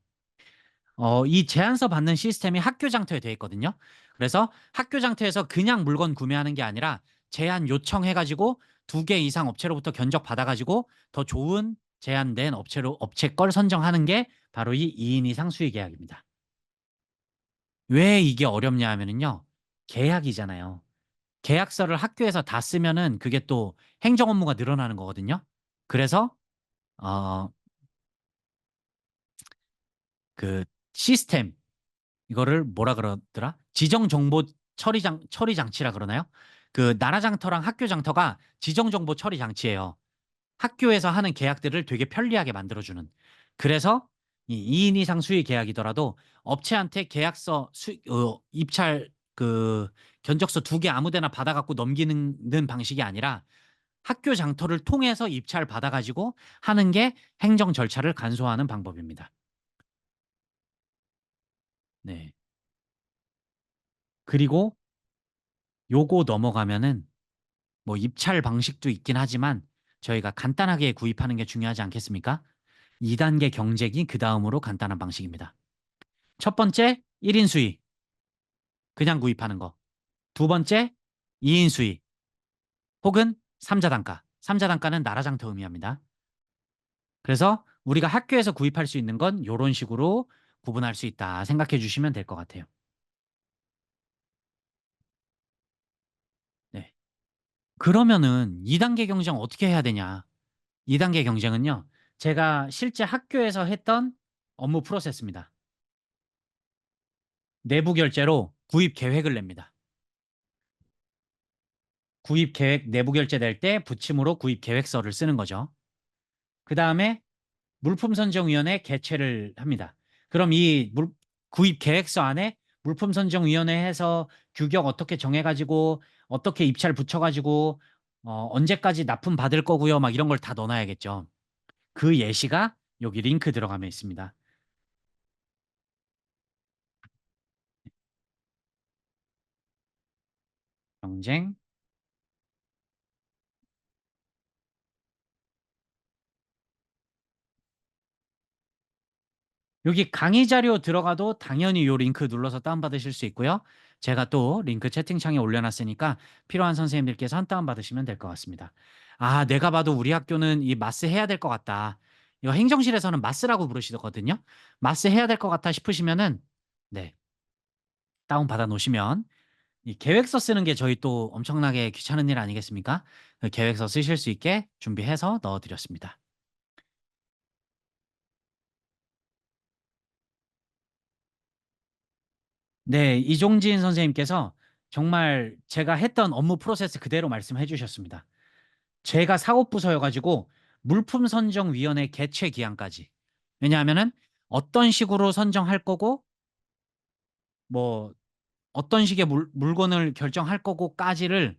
Speaker 1: 이 제안서 받는 시스템이 학교 장터에 되어 있거든요. 그래서 학교 장터에서 그냥 물건 구매하는 게 아니라 제안 요청해가지고 2개 이상 업체로부터 견적 받아가지고 더 좋은 제안된 업체 걸 선정하는 게 바로 이 2인 이상 수의 계약입니다. 왜 이게 어렵냐 하면은요. 계약이잖아요. 계약서를 학교에서 다 쓰면은 그게 또 행정 업무가 늘어나는 거거든요. 그래서 어, 그 시스템 이거를 뭐라 그러더라? 지정 정보 처리 장치라 그러나요? 그 나라 장터랑 학교 장터가 지정 정보 처리 장치예요. 학교에서 하는 계약들을 되게 편리하게 만들어주는. 그래서 이 2인 이상 수의 계약이더라도 업체한테 계약서 입찰 그 견적서 2개 아무데나 받아갖고 넘기는 방식이 아니라 학교 장터를 통해서 입찰 받아가지고 하는 게 행정 절차를 간소화하는 방법입니다. 네. 그리고 요거 넘어가면은 뭐 입찰 방식도 있긴 하지만 저희가 간단하게 구입하는 게 중요하지 않겠습니까? 2단계 경쟁이 그 다음으로 간단한 방식입니다. 첫 번째, 1인 수위. 그냥 구입하는 거. 두 번째, 2인 수위. 혹은 3자 단가. 3자 단가는 나라장터 의미합니다. 그래서 우리가 학교에서 구입할 수 있는 건 이런 식으로 구분할 수 있다 생각해 주시면 될 것 같아요. 네. 그러면은 2단계 경쟁 어떻게 해야 되냐? 2단계 경쟁은요. 제가 실제 학교에서 했던 업무 프로세스입니다. 내부 결제로 구입 계획을 냅니다. 구입 계획 내부 결제될 때 부침으로 구입 계획서를 쓰는 거죠. 그다음에 물품선정위원회 개최를 합니다. 그럼 구입 계획서 안에 물품선정위원회에서 규격 어떻게 정해가지고 어떻게 입찰 붙여가지고 언제까지 납품 받을 거고요. 막 이런 걸 다 넣어놔야겠죠. 그 예시가 여기 링크 들어가면 있습니다. 경쟁. 여기 강의 자료 들어가도 당연히 이 링크 눌러서 다운받으실 수 있고요. 제가 또 링크 채팅창에 올려놨으니까 필요한 선생님들께서 한 다운받으시면 될 것 같습니다. 아, 내가 봐도 우리 학교는 이 마스 해야 될 것 같다. 이거 행정실에서는 마스라고 부르시거든요. 마스 해야 될 것 같다 싶으시면은 네, 다운받아 놓으시면 이 계획서 쓰는 게 저희 또 엄청나게 귀찮은 일 아니겠습니까? 그 계획서 쓰실 수 있게 준비해서 넣어 드렸습니다. 네. 이종진 선생님께서 정말 제가 했던 업무 프로세스 그대로 말씀해 주셨습니다. 제가 사업부서여 가지고 물품 선정 위원회 개최 기한까지. 왜냐하면은 어떤 식으로 선정할 거고 뭐 어떤 식의 물건을 결정할 거고까지를,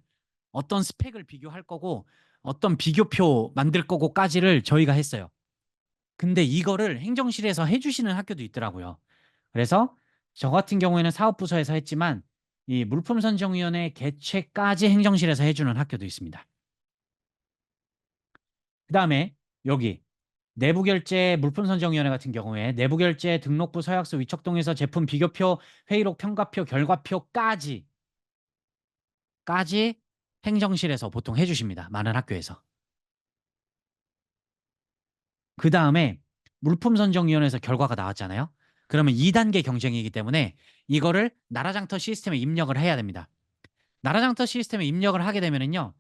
Speaker 1: 어떤 스펙을 비교할 거고 어떤 비교표 만들 거고까지를 저희가 했어요. 근데 이거를 행정실에서 해 주시는 학교도 있더라고요. 그래서 저 같은 경우에는 사업부서에서 했지만 이 물품선정위원회 개최까지 행정실에서 해 주는 학교도 있습니다. 그다음에 여기 내부결제 물품선정위원회 같은 경우에 내부결제 등록부 서약서 위촉동에서 제품 비교표 회의록 평가표 결과표까지 행정실에서 보통 해 주십니다, 많은 학교에서. 그다음에 물품선정위원회에서 결과가 나왔잖아요. 그러면 2단계 경쟁이기 때문에 이거를 나라장터 시스템에 입력을 해야 됩니다. 나라장터 시스템에 입력을 하게 되면은요,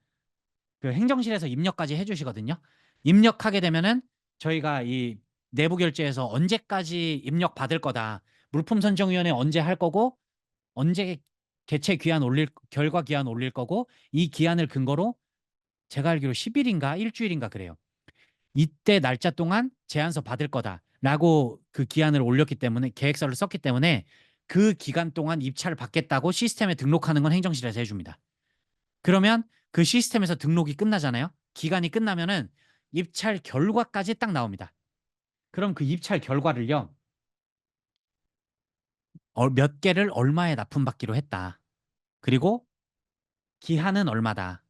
Speaker 1: 그 행정실에서 입력까지 해 주시거든요. 입력하게 되면은 저희가 이 내부 결제에서 언제까지 입력 받을 거다, 물품선정위원회 언제 할 거고 언제 개최 기한 올릴, 결과 기한 올릴 거고, 이 기한을 근거로 제가 알기로 10 일인가 일 주일인가 그래요. 이때 날짜 동안 제안서 받을 거다라고 그 기한을 올렸기 때문에, 계획서를 썼기 때문에 그 기간 동안 입찰을 받겠다고 시스템에 등록하는 건 행정실에서 해 줍니다. 그러면 그 시스템에서 등록이 끝나잖아요. 기간이 끝나면은 입찰 결과까지 딱 나옵니다. 그럼 그 입찰 결과를요, 몇 개를 얼마에 납품받기로 했다, 그리고 기한은 얼마다,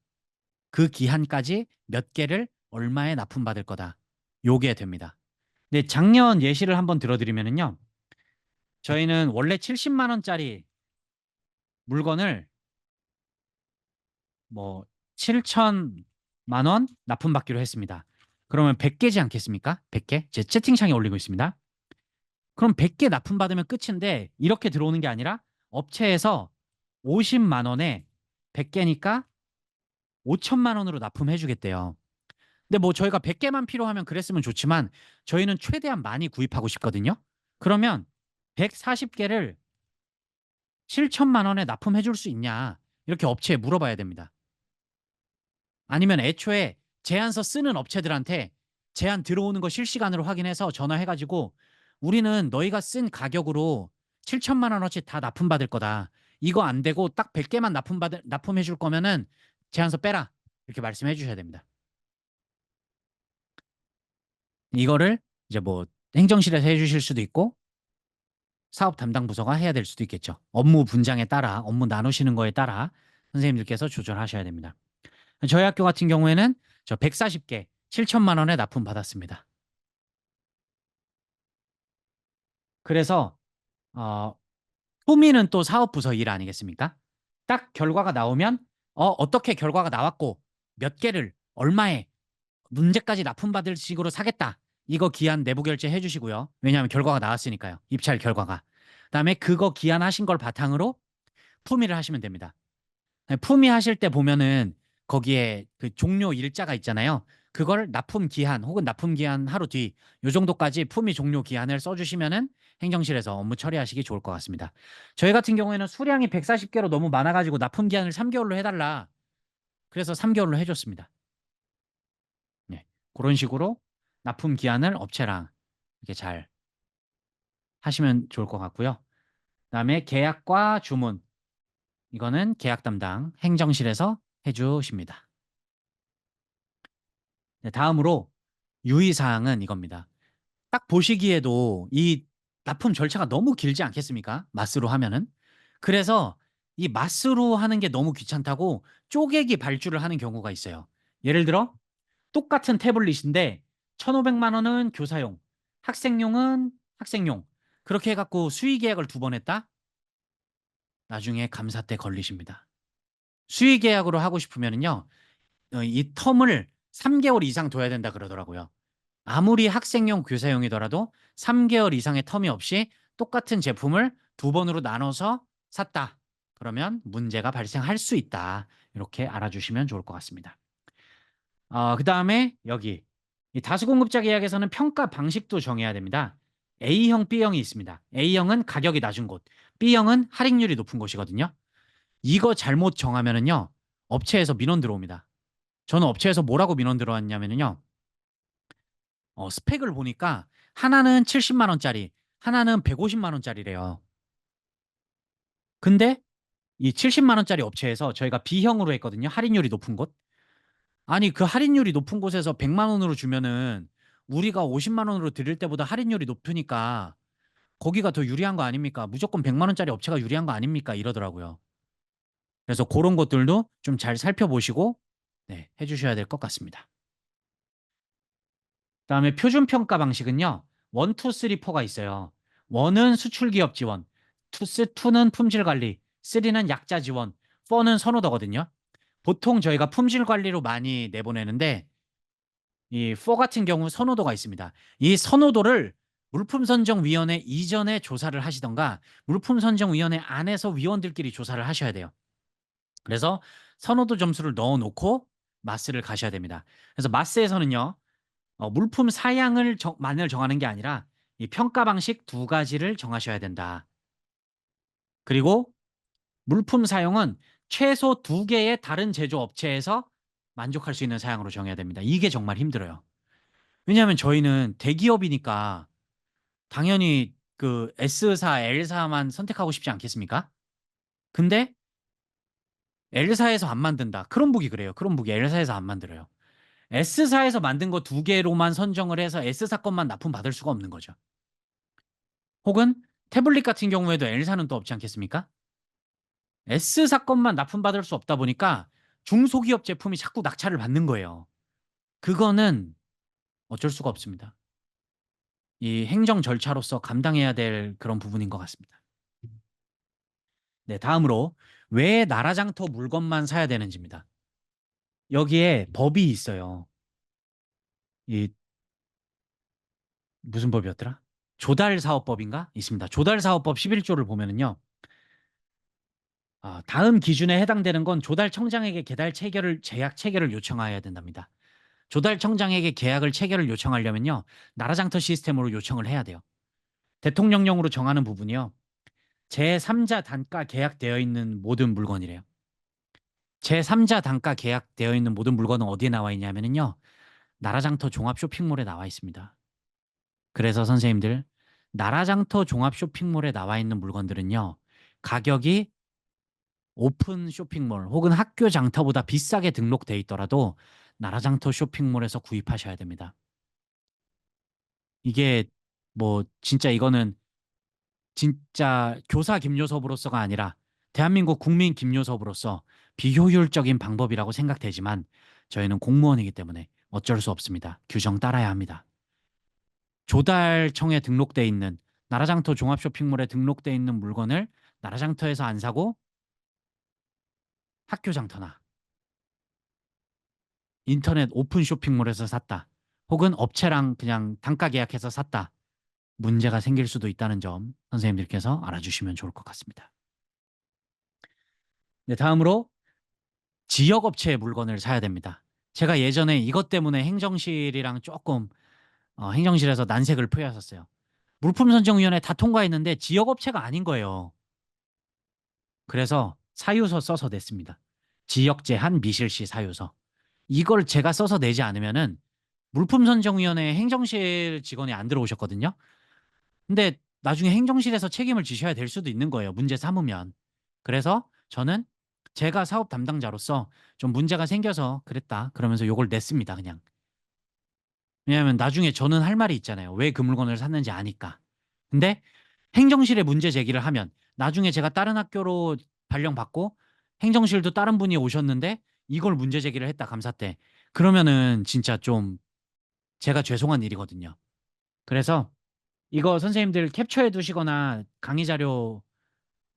Speaker 1: 그 기한까지 몇 개를 얼마에 납품받을 거다, 요게 됩니다. 네, 작년 예시를 한번 들어드리면은요, 저희는 원래 70만 원짜리 물건을 뭐 7천만 원 납품받기로 했습니다. 그러면 100개지 않겠습니까? 100개? 제 채팅창에 올리고 있습니다. 그럼 100개 납품받으면 끝인데, 이렇게 들어오는 게 아니라 업체에서 50만 원에 100개니까 5천만 원으로 납품해 주겠대요. 근데 뭐 저희가 100개만 필요하면 그랬으면 좋지만 저희는 최대한 많이 구입하고 싶거든요. 그러면 140개를 7천만 원에 납품해 줄 수 있냐, 이렇게 업체에 물어봐야 됩니다. 아니면 애초에 제안서 쓰는 업체들한테 제안 들어오는 거 실시간으로 확인해서 전화해 가지고 "우리는 너희가 쓴 가격으로 7천만 원어치 다 납품받을 거다. 이거 안 되고 딱 100개만 납품해 줄 거면은 제안서 빼라." 이렇게 말씀해 주셔야 됩니다. 이거를 이제 뭐 행정실에서 해 주실 수도 있고 사업 담당 부서가 해야 될 수도 있겠죠. 업무 분장에 따라, 업무 나누시는 거에 따라 선생님들께서 조절하셔야 됩니다. 저희 학교 같은 경우에는 저 140개 7천만 원에 납품받았습니다. 그래서 후미는 또 사업부서 일 아니겠습니까? 딱 결과가 나오면 어떻게 결과가 나왔고 몇 개를 얼마에 문제까지 납품받을 식으로 사겠다, 이거 기한 내부 결제해 주시고요. 왜냐하면 결과가 나왔으니까요, 입찰 결과가. 그다음에 그거 기한하신 걸 바탕으로 품위를 하시면 됩니다. 네, 품위하실 때 보면은 거기에 그 종료 일자가 있잖아요. 그걸 납품 기한 혹은 납품 기한 하루 뒤, 요 정도까지 품위 종료 기한을 써 주시면은 행정실에서 업무 처리하시기 좋을 것 같습니다. 저희 같은 경우에는 수량이 140개로 너무 많아 가지고 납품 기한을 3개월로 해 달라, 그래서 3개월로 해 줬습니다. 네. 고런 식으로 납품 기한을 업체랑 이렇게 잘 하시면 좋을 것 같고요. 그다음에 계약과 주문, 이거는 계약 담당 행정실에서 해 주십니다. 네, 다음으로 유의사항은 이겁니다. 딱 보시기에도 이 납품 절차가 너무 길지 않겠습니까? 마스로 하면은. 그래서 이 마스로 하는 게 너무 귀찮다고 쪼개기 발주를 하는 경우가 있어요. 예를 들어 똑같은 태블릿인데 1,500만 원은 교사용, 학생용은 학생용, 그렇게 해 갖고 수의 계약을 2번 했다? 나중에 감사 때 걸리십니다. 수의 계약으로 하고 싶으면은요, 이 텀을 3개월 이상 둬야 된다 그러더라고요. 아무리 학생용, 교사용이더라도 3개월 이상의 텀이 없이 똑같은 제품을 2번으로 나눠서 샀다, 그러면 문제가 발생할 수 있다. 이렇게 알아주시면 좋을 것 같습니다. 그다음에 여기 이 다수공급자 계약에서는 평가 방식도 정해야 됩니다. A형, B형이 있습니다. A형은 가격이 낮은 곳, B형은 할인율이 높은 곳이거든요. 이거 잘못 정하면은요, 업체에서 민원 들어옵니다. 저는 업체에서 뭐라고 민원 들어왔냐면요, 스펙을 보니까 하나는 70만 원짜리, 하나는 150만 원짜리래요. 근데 이 70만 원짜리 업체에서 저희가 B형으로 했거든요. 할인율이 높은 곳. 아니, 그 할인율이 높은 곳에서 100만 원으로 주면은 우리가 50만 원으로 드릴 때보다 할인율이 높으니까 거기가 더 유리한 거 아닙니까? 무조건 100만 원짜리 업체가 유리한 거 아닙니까? 이러더라고요. 그래서 그런 것들도 좀 잘 살펴보시고 네, 해주셔야 될 것 같습니다. 그다음에 표준 평가 방식은요. 1, 2, 3, 4가 있어요. 1은 수출 기업 지원, 2는 품질 관리, 3는 약자 지원, 4는 선호도거든요. 보통 저희가 품질 관리로 많이 내보내는데 이 4 같은 경우 선호도가 있습니다. 이 선호도를 물품선정위원회 이전에 조사를 하시던가 물품선정위원회 안에서 위원들끼리 조사를 하셔야 돼요. 그래서 선호도 점수를 넣어놓고 마스를 가셔야 됩니다. 그래서 마스에서는요. 물품 사양을 만을 정하는 게 아니라 이 평가 방식 두 가지를 정하셔야 된다. 그리고 물품 사용은 최소 2개의 다른 제조업체에서 만족할 수 있는 사양으로 정해야 됩니다. 이게 정말 힘들어요. 왜냐하면 저희는 대기업이니까 당연히 그 S사, L사만 선택하고 싶지 않겠습니까? 근데 L사에서 안 만든다. 크롬북이 그래요. 크롬북이 L사에서 안 만들어요. S사에서 만든 거 2개로만 선정을 해서 S사 것만 납품받을 수가 없는 거죠. 혹은 태블릿 같은 경우에도 L사는 또 없지 않겠습니까? S사 것만 납품받을 수 없다 보니까 중소기업 제품이 자꾸 낙찰을 받는 거예요. 그거는 어쩔 수가 없습니다. 이 행정 절차로서 감당해야 될 그런 부분인 것 같습니다. 네, 다음으로 왜 나라장터 물건만 사야 되는지입니다. 여기에 법이 있어요. 이 무슨 법이었더라? 조달사업법인가? 있습니다. 조달사업법 11조를 보면은요. 다음 기준에 해당되는 건 조달청장에게 계약 체결을 요청해야 된답니다. 조달청장에게 계약을 체결을 요청하려면요. 나라장터 시스템으로 요청을 해야 돼요. 대통령령으로 정하는 부분이요. 제3자 단가 계약되어 있는 모든 물건이래요. 제3자 단가 계약되어 있는 모든 물건은 어디에 나와 있냐면요. 나라장터 종합 쇼핑몰에 나와 있습니다. 그래서 선생님들, 나라장터 종합 쇼핑몰에 나와 있는 물건들은요. 가격이 오픈 쇼핑몰 혹은 학교 장터보다 비싸게 등록돼 있더라도 나라장터 쇼핑몰에서 구입하셔야 됩니다. 이게 뭐 진짜 이거는 진짜 교사 김요섭으로서가 아니라 대한민국 국민 김요섭으로서 비효율적인 방법이라고 생각되지만 저희는 공무원이기 때문에 어쩔 수 없습니다. 규정 따라야 합니다. 조달청에 등록돼 있는 나라장터 종합 쇼핑몰에 등록돼 있는 물건을 나라장터에서 안 사고 학교 장터나 인터넷 오픈 쇼핑몰에서 샀다. 혹은 업체랑 그냥 단가 계약해서 샀다. 문제가 생길 수도 있다는 점 선생님들께서 알아주시면 좋을 것 같습니다. 네, 다음으로 지역 업체의 물건을 사야 됩니다. 제가 예전에 이것 때문에 행정실이랑 조금 행정실에서 난색을 표했었어요. 물품선정위원회 다 통과했는데 지역 업체가 아닌 거예요. 그래서 사유서 써서 냈습니다. 지역 제한 미실시 사유서. 이걸 제가 써서 내지 않으면은 물품선정위원회 행정실 직원이 안 들어오셨거든요. 근데 나중에 행정실에서 책임을 지셔야 될 수도 있는 거예요. 문제 삼으면. 그래서 저는 제가 사업 담당자로서 좀 문제가 생겨서 그랬다. 그러면서 요걸 냈습니다. 그냥. 왜냐하면 나중에 저는 할 말이 있잖아요. 왜 그 물건을 샀는지 아니까. 근데 행정실에 문제 제기를 하면 나중에 제가 다른 학교로 발령받고 행정실도 다른 분이 오셨는데 이걸 문제 제기를 했다. 감사 때. 그러면은 진짜 좀 제가 죄송한 일이거든요. 그래서 이거 선생님들 캡처해 두시거나 강의 자료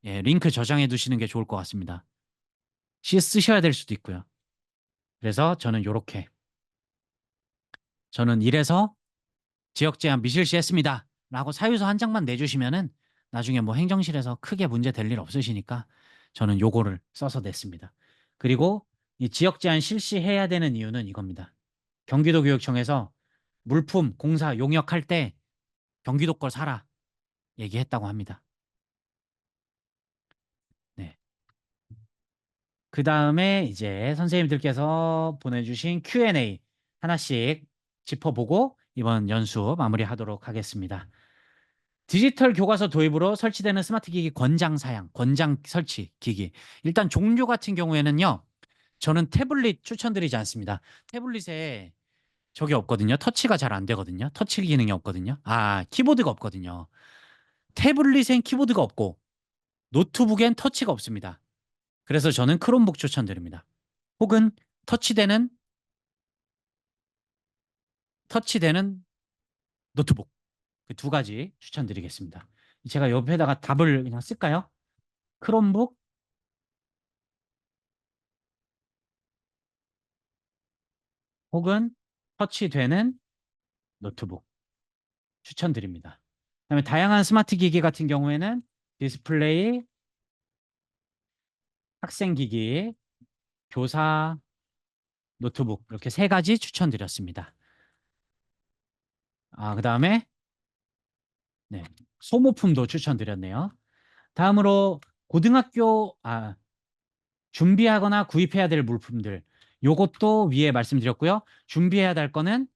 Speaker 1: 링크 저장해 두시는 게 좋을 것 같습니다. 쓰셔야 될 수도 있고요. 그래서 저는 이래서 지역 제한 미실시 했습니다. 라고 사유서 한 장만 내주시면은 나중에 뭐 행정실에서 크게 문제 될 일 없으시니까 저는 요거를 써서 냈습니다. 그리고 이 지역 제한 실시해야 되는 이유는 이겁니다. 경기도교육청에서 물품, 공사, 용역할 때 경기도 걸 사라 얘기했다고 합니다. 네. 그 다음에 이제 선생님들께서 보내주신 Q&A 하나씩 짚어보고 이번 연수 마무리하도록 하겠습니다. 디지털 교과서 도입으로 설치되는 스마트 기기 권장 사양, 권장 설치 기기. 일단 종류 같은 경우에는요. 저는 태블릿 추천드리지 않습니다. 태블릿에 저게 없거든요. 터치가 잘 안 되거든요. 터치 기능이 없거든요. 키보드가 없거든요. 태블릿엔 키보드가 없고 노트북엔 터치가 없습니다. 그래서 저는 크롬북 추천드립니다. 혹은 터치되는 터치되는 노트북. 그 두 가지 추천드리겠습니다. 제가 옆에다가 답을 그냥 쓸까요? 크롬북 혹은 터치되는 노트북 추천드립니다. 그다음에 다양한 스마트 기기 같은 경우에는 디스플레이, 학생 기기, 교사, 노트북 이렇게 세 가지 추천드렸습니다. 그다음에 네, 소모품도 추천드렸네요. 다음으로 고등학교 준비하거나 구입해야 될 물품들 요것도 위에 말씀드렸고요. 준비해야 될 거는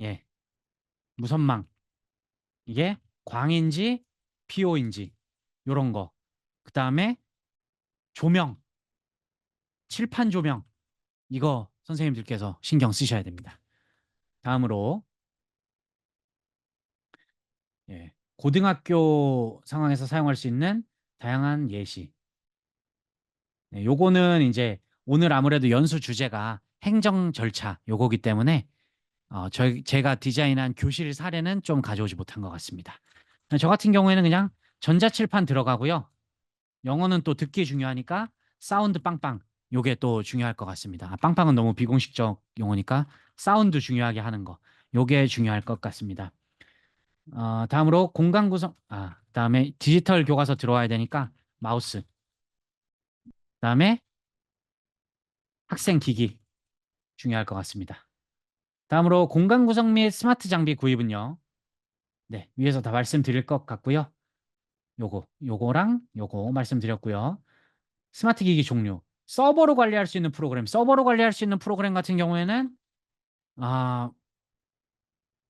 Speaker 1: 예, 무선망 이게 광인지 PO인지 요런 거. 그다음에 조명, 칠판 조명 이거 선생님들께서 신경 쓰셔야 됩니다. 다음으로 고등학교 상황에서 사용할 수 있는 다양한 예시. 요거는 이제 오늘 아무래도 연수 주제가 행정 절차 요거기 때문에 제가 디자인한 교실 사례는 좀 가져오지 못한 것 같습니다. 저 같은 경우에는 그냥 전자칠판 들어가고요. 영어는 또 듣기 중요하니까 사운드 빵빵 요게 또 중요할 것 같습니다. 빵빵은 너무 비공식적 용어니까 사운드 중요하게 하는 거 요게 중요할 것 같습니다. 다음으로 공간 구성 그다음에 디지털 교과서 들어와야 되니까 마우스 그다음에 학생 기기 중요할 것 같습니다. 다음으로 공간 구성 및 스마트 장비 구입은요. 네, 위에서 다 말씀드릴 것 같고요. 요거랑 요거 말씀드렸고요. 스마트 기기 종류. 서버로 관리할 수 있는 프로그램. 서버로 관리할 수 있는 프로그램 같은 경우에는 아,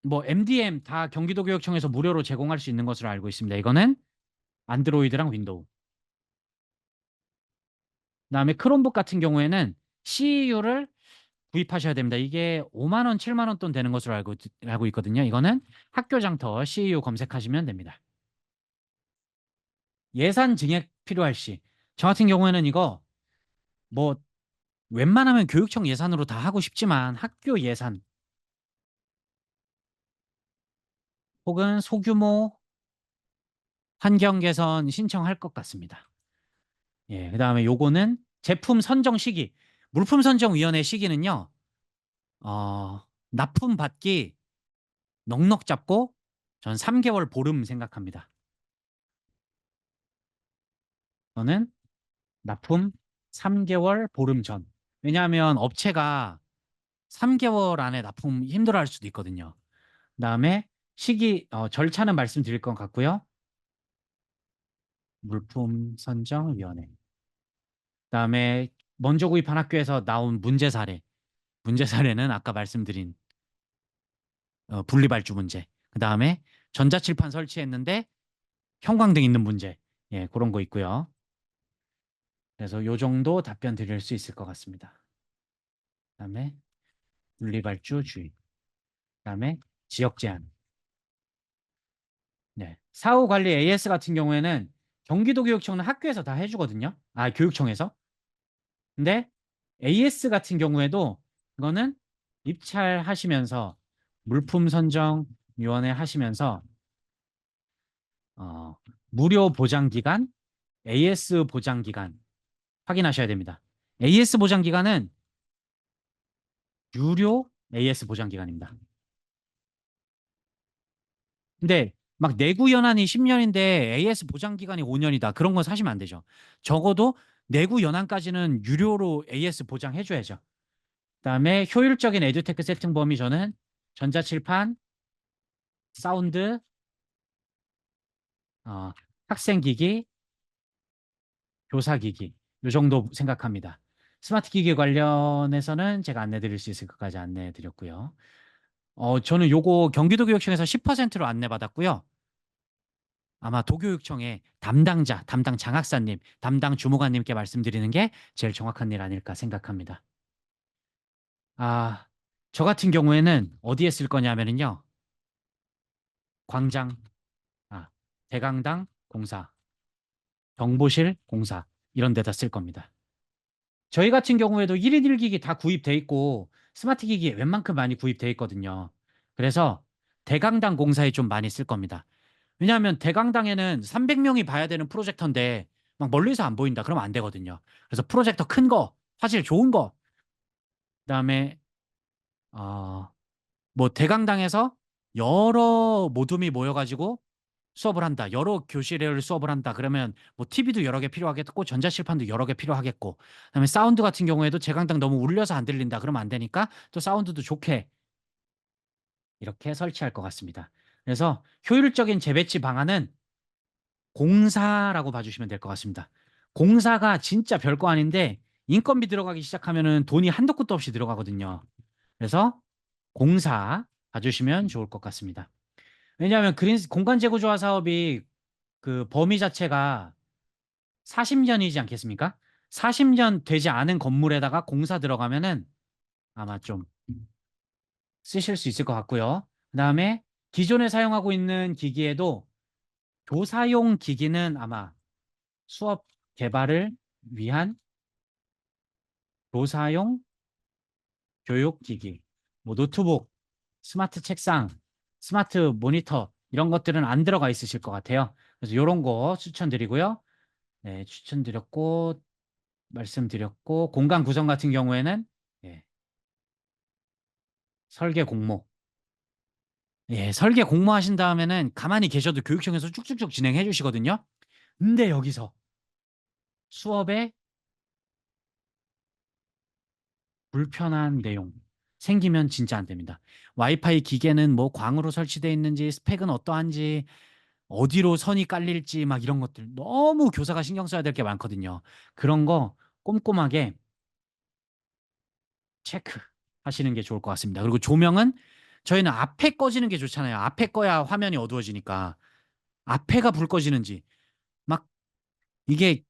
Speaker 1: 뭐 MDM 다 경기도교육청에서 무료로 제공할 수 있는 것으로 알고 있습니다. 이거는 안드로이드랑 윈도우. 그다음에 크롬북 같은 경우에는 CEU를 구입하셔야 됩니다. 이게 5만 원, 7만 원 돈 되는 것으로 알고 있거든요. 이거는 학교 장터 CEU 검색하시면 됩니다. 예산 증액 필요할 시. 저 같은 경우에는 이거 뭐 웬만하면 교육청 예산으로 다 하고 싶지만 학교 예산 혹은 소규모 환경 개선 신청할 것 같습니다. 그다음에 요거는 제품 선정 시기. 물품 선정 위원회 시기는요. 납품 받기 넉넉 잡고 전 3개월 보름 생각합니다. 저는 납품 3개월 보름 전. 왜냐하면 업체가 3개월 안에 납품 힘들어할 수도 있거든요. 그다음에 시기 절차는 말씀드릴 것 같고요. 물품 선정 위원회. 그다음에 먼저 구입한 학교에서 나온 문제 사례. 문제 사례는 아까 말씀드린 분리발주 문제. 그다음에 전자칠판 설치했는데 형광등 있는 문제. 그런 거 있고요. 그래서 요 정도 답변 드릴 수 있을 것 같습니다. 그다음에 분리발주 주의. 그다음에 지역 제한. 사후 관리 AS 같은 경우에는 경기도교육청은 학교에서 다 해주거든요. 교육청에서. 근데 AS 같은 경우에도 이거는 입찰하시면서 물품 선정 위원회 하시면서 어, 무료 보장 기간, AS 보장 기간 확인하셔야 됩니다. AS 보장 기간은 유료 AS 보장 기간입니다. 근데 막 내구 연한이 10년인데 AS 보장 기간이 5년이다. 그런 거 사시면 안 되죠. 적어도 내구 연한까지는 유료로 AS 보장해줘야죠. 그다음에 효율적인 에듀테크 세팅 범위 저는 전자칠판, 사운드, 어, 학생기기, 교사기기 이 정도 생각합니다. 스마트 기기 관련해서는 제가 안내 드릴 수 있을 것까지 안내해 드렸고요. 저는 요거 경기도 교육청에서 10%로 안내 받았고요. 아마 도교육청의 담당자, 담당 장학사님, 담당 주무관님께 말씀드리는 게 제일 정확한 일 아닐까 생각합니다. 아, 저 같은 경우에는 어디에 쓸 거냐면요. 광장, 아, 대강당 공사, 정보실 공사 이런 데다 쓸 겁니다. 저희 같은 경우에도 1인 1기기 다 구입돼 있고 스마트 기기 웬만큼 많이 구입돼 있거든요. 그래서 대강당 공사에 좀 많이 쓸 겁니다. 왜냐하면 대강당에는 300명이 봐야 되는 프로젝터인데 막 멀리서 안 보인다. 그러면 안 되거든요. 그래서 프로젝터 큰 거, 화질 좋은 거, 그다음에 어, 뭐 대강당에서 여러 모둠이 모여가지고 수업을 한다. 여러 교실을 수업을 한다. 그러면 뭐 TV도 여러 개 필요하겠고 전자칠판도 여러 개 필요하겠고 그다음에 사운드 같은 경우에도 제강당 너무 울려서 안 들린다. 그러면 안 되니까 또 사운드도 좋게 이렇게 설치할 것 같습니다. 그래서 효율적인 재배치 방안은 공사라고 봐주시면 될 것 같습니다. 공사가 진짜 별거 아닌데 인건비 들어가기 시작하면은 돈이 한도 끝도 없이 들어가거든요. 그래서 공사 봐주시면 좋을 것 같습니다. 왜냐하면 그린 공간 재구조화 사업이 그 범위 자체가 40년이지 않겠습니까? 40년 되지 않은 건물에다가 공사 들어가면은 아마 좀 쓰실 수 있을 것 같고요. 그다음에 기존에 사용하고 있는 기기에도 교사용 기기는 아마 수업 개발을 위한 교사용 교육 기기, 뭐 노트북, 스마트 책상, 스마트 모니터 이런 것들은 안 들어가 있으실 것 같아요. 그래서 이런 거 추천드리고요. 네, 추천드렸고 말씀드렸고 공간 구성 같은 경우에는 예, 설계 공모. 예, 설계 공모하신 다음에는 가만히 계셔도 교육청에서 쭉쭉쭉 진행해 주시거든요. 근데 여기서 수업에 불편한 내용 생기면 진짜 안 됩니다. 와이파이 기계는 뭐 광으로 설치되어 있는지 스펙은 어떠한지 어디로 선이 깔릴지 막 이런 것들 너무 교사가 신경 써야 될 게 많거든요. 그런 거 꼼꼼하게 체크하시는 게 좋을 것 같습니다. 그리고 조명은 저희는 앞에 꺼지는 게 좋잖아요. 앞에 꺼야 화면이 어두워지니까 앞에가 불 꺼지는지 막 이게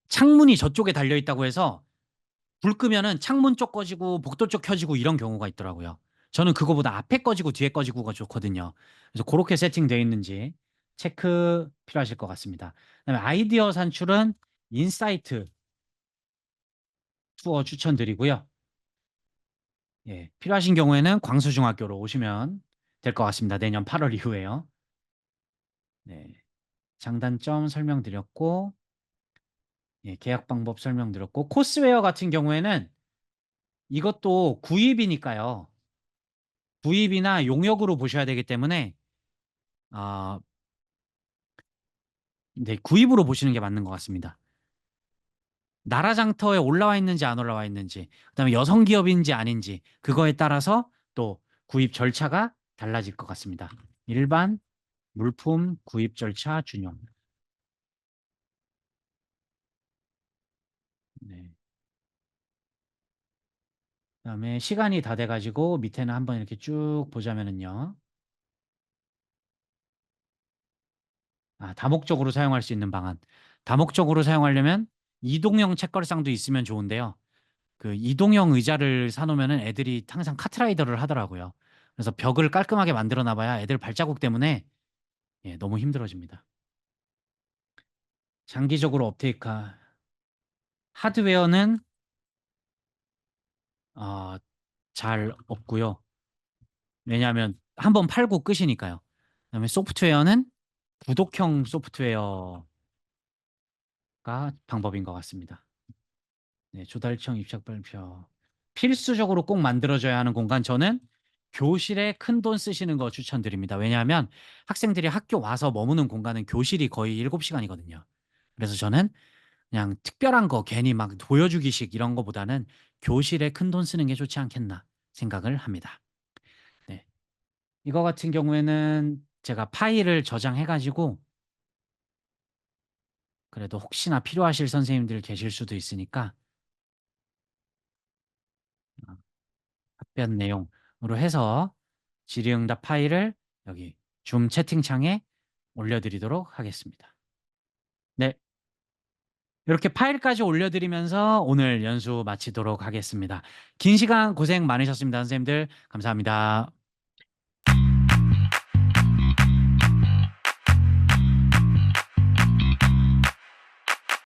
Speaker 1: 창문이 저쪽에 달려 있다고 해서 불 끄면은 창문 쪽 꺼지고 복도 쪽 켜지고 이런 경우가 있더라고요. 저는 그거보다 앞에 꺼지고 뒤에 꺼지고가 좋거든요. 그래서 그렇게 세팅되어 있는지 체크 필요하실 것 같습니다. 그다음에 아이디어 산출은 인사이트 투어 추천드리고요. 예, 필요하신 경우에는 광수중학교로 오시면 될 것 같습니다. 내년 8월 이후에요. 네, 장단점 설명드렸고, 예, 계약 방법 설명드렸고, 코스웨어 같은 경우에는 이것도 구입이니까요. 구입이나 용역으로 보셔야 되기 때문에 아, 네, 구입으로 보시는 게 맞는 것 같습니다. 나라 장터에 올라와 있는지 안 올라와 있는지, 그다음에 여성 기업인지 아닌지 그거에 따라서 또 구입 절차가 달라질 것 같습니다. 일반 물품 구입 절차 준용. 네. 그다음에 시간이 다 돼가지고 밑에는 한번 이렇게 쭉 보자면은요. 다목적으로 사용할 수 있는 방안. 다목적으로 사용하려면 이동형 책걸상도 있으면 좋은데요. 그 이동형 의자를 사놓으면은 애들이 항상 카트라이더를 하더라고요. 그래서 벽을 깔끔하게 만들어 놔봐야 애들 발자국 때문에 예, 너무 힘들어집니다. 장기적으로 업데이트 하드웨어는 어, 잘 없고요. 왜냐하면 한번 팔고 끝이니까요. 그다음에 소프트웨어는 구독형 소프트웨어가 방법인 것 같습니다. 네, 조달청 입학 발표. 필수적으로 꼭 만들어줘야 하는 공간. 저는 교실에 큰 돈 쓰시는 거 추천드립니다. 왜냐하면 학생들이 학교 와서 머무는 공간은 교실이 거의 7시간이거든요. 그래서 저는 그냥 특별한 거 괜히 막 보여주기식 이런 거보다는 '교실에 큰돈 쓰는 게 좋지 않겠나.' 생각을 합니다. 네. 이거 같은 경우에는 제가 파일을 저장해 가지고 그래도 혹시나 필요하실 선생님들 계실 수도 있으니까 어 답변 내용으로 해서 질의응답 파일을 여기 줌 채팅창에 올려 드리도록 하겠습니다. 네. 이렇게 파일까지 올려 드리면서 오늘 연수 마치도록 하겠습니다. 긴 시간 고생 많으셨습니다, 선생님들. 감사합니다.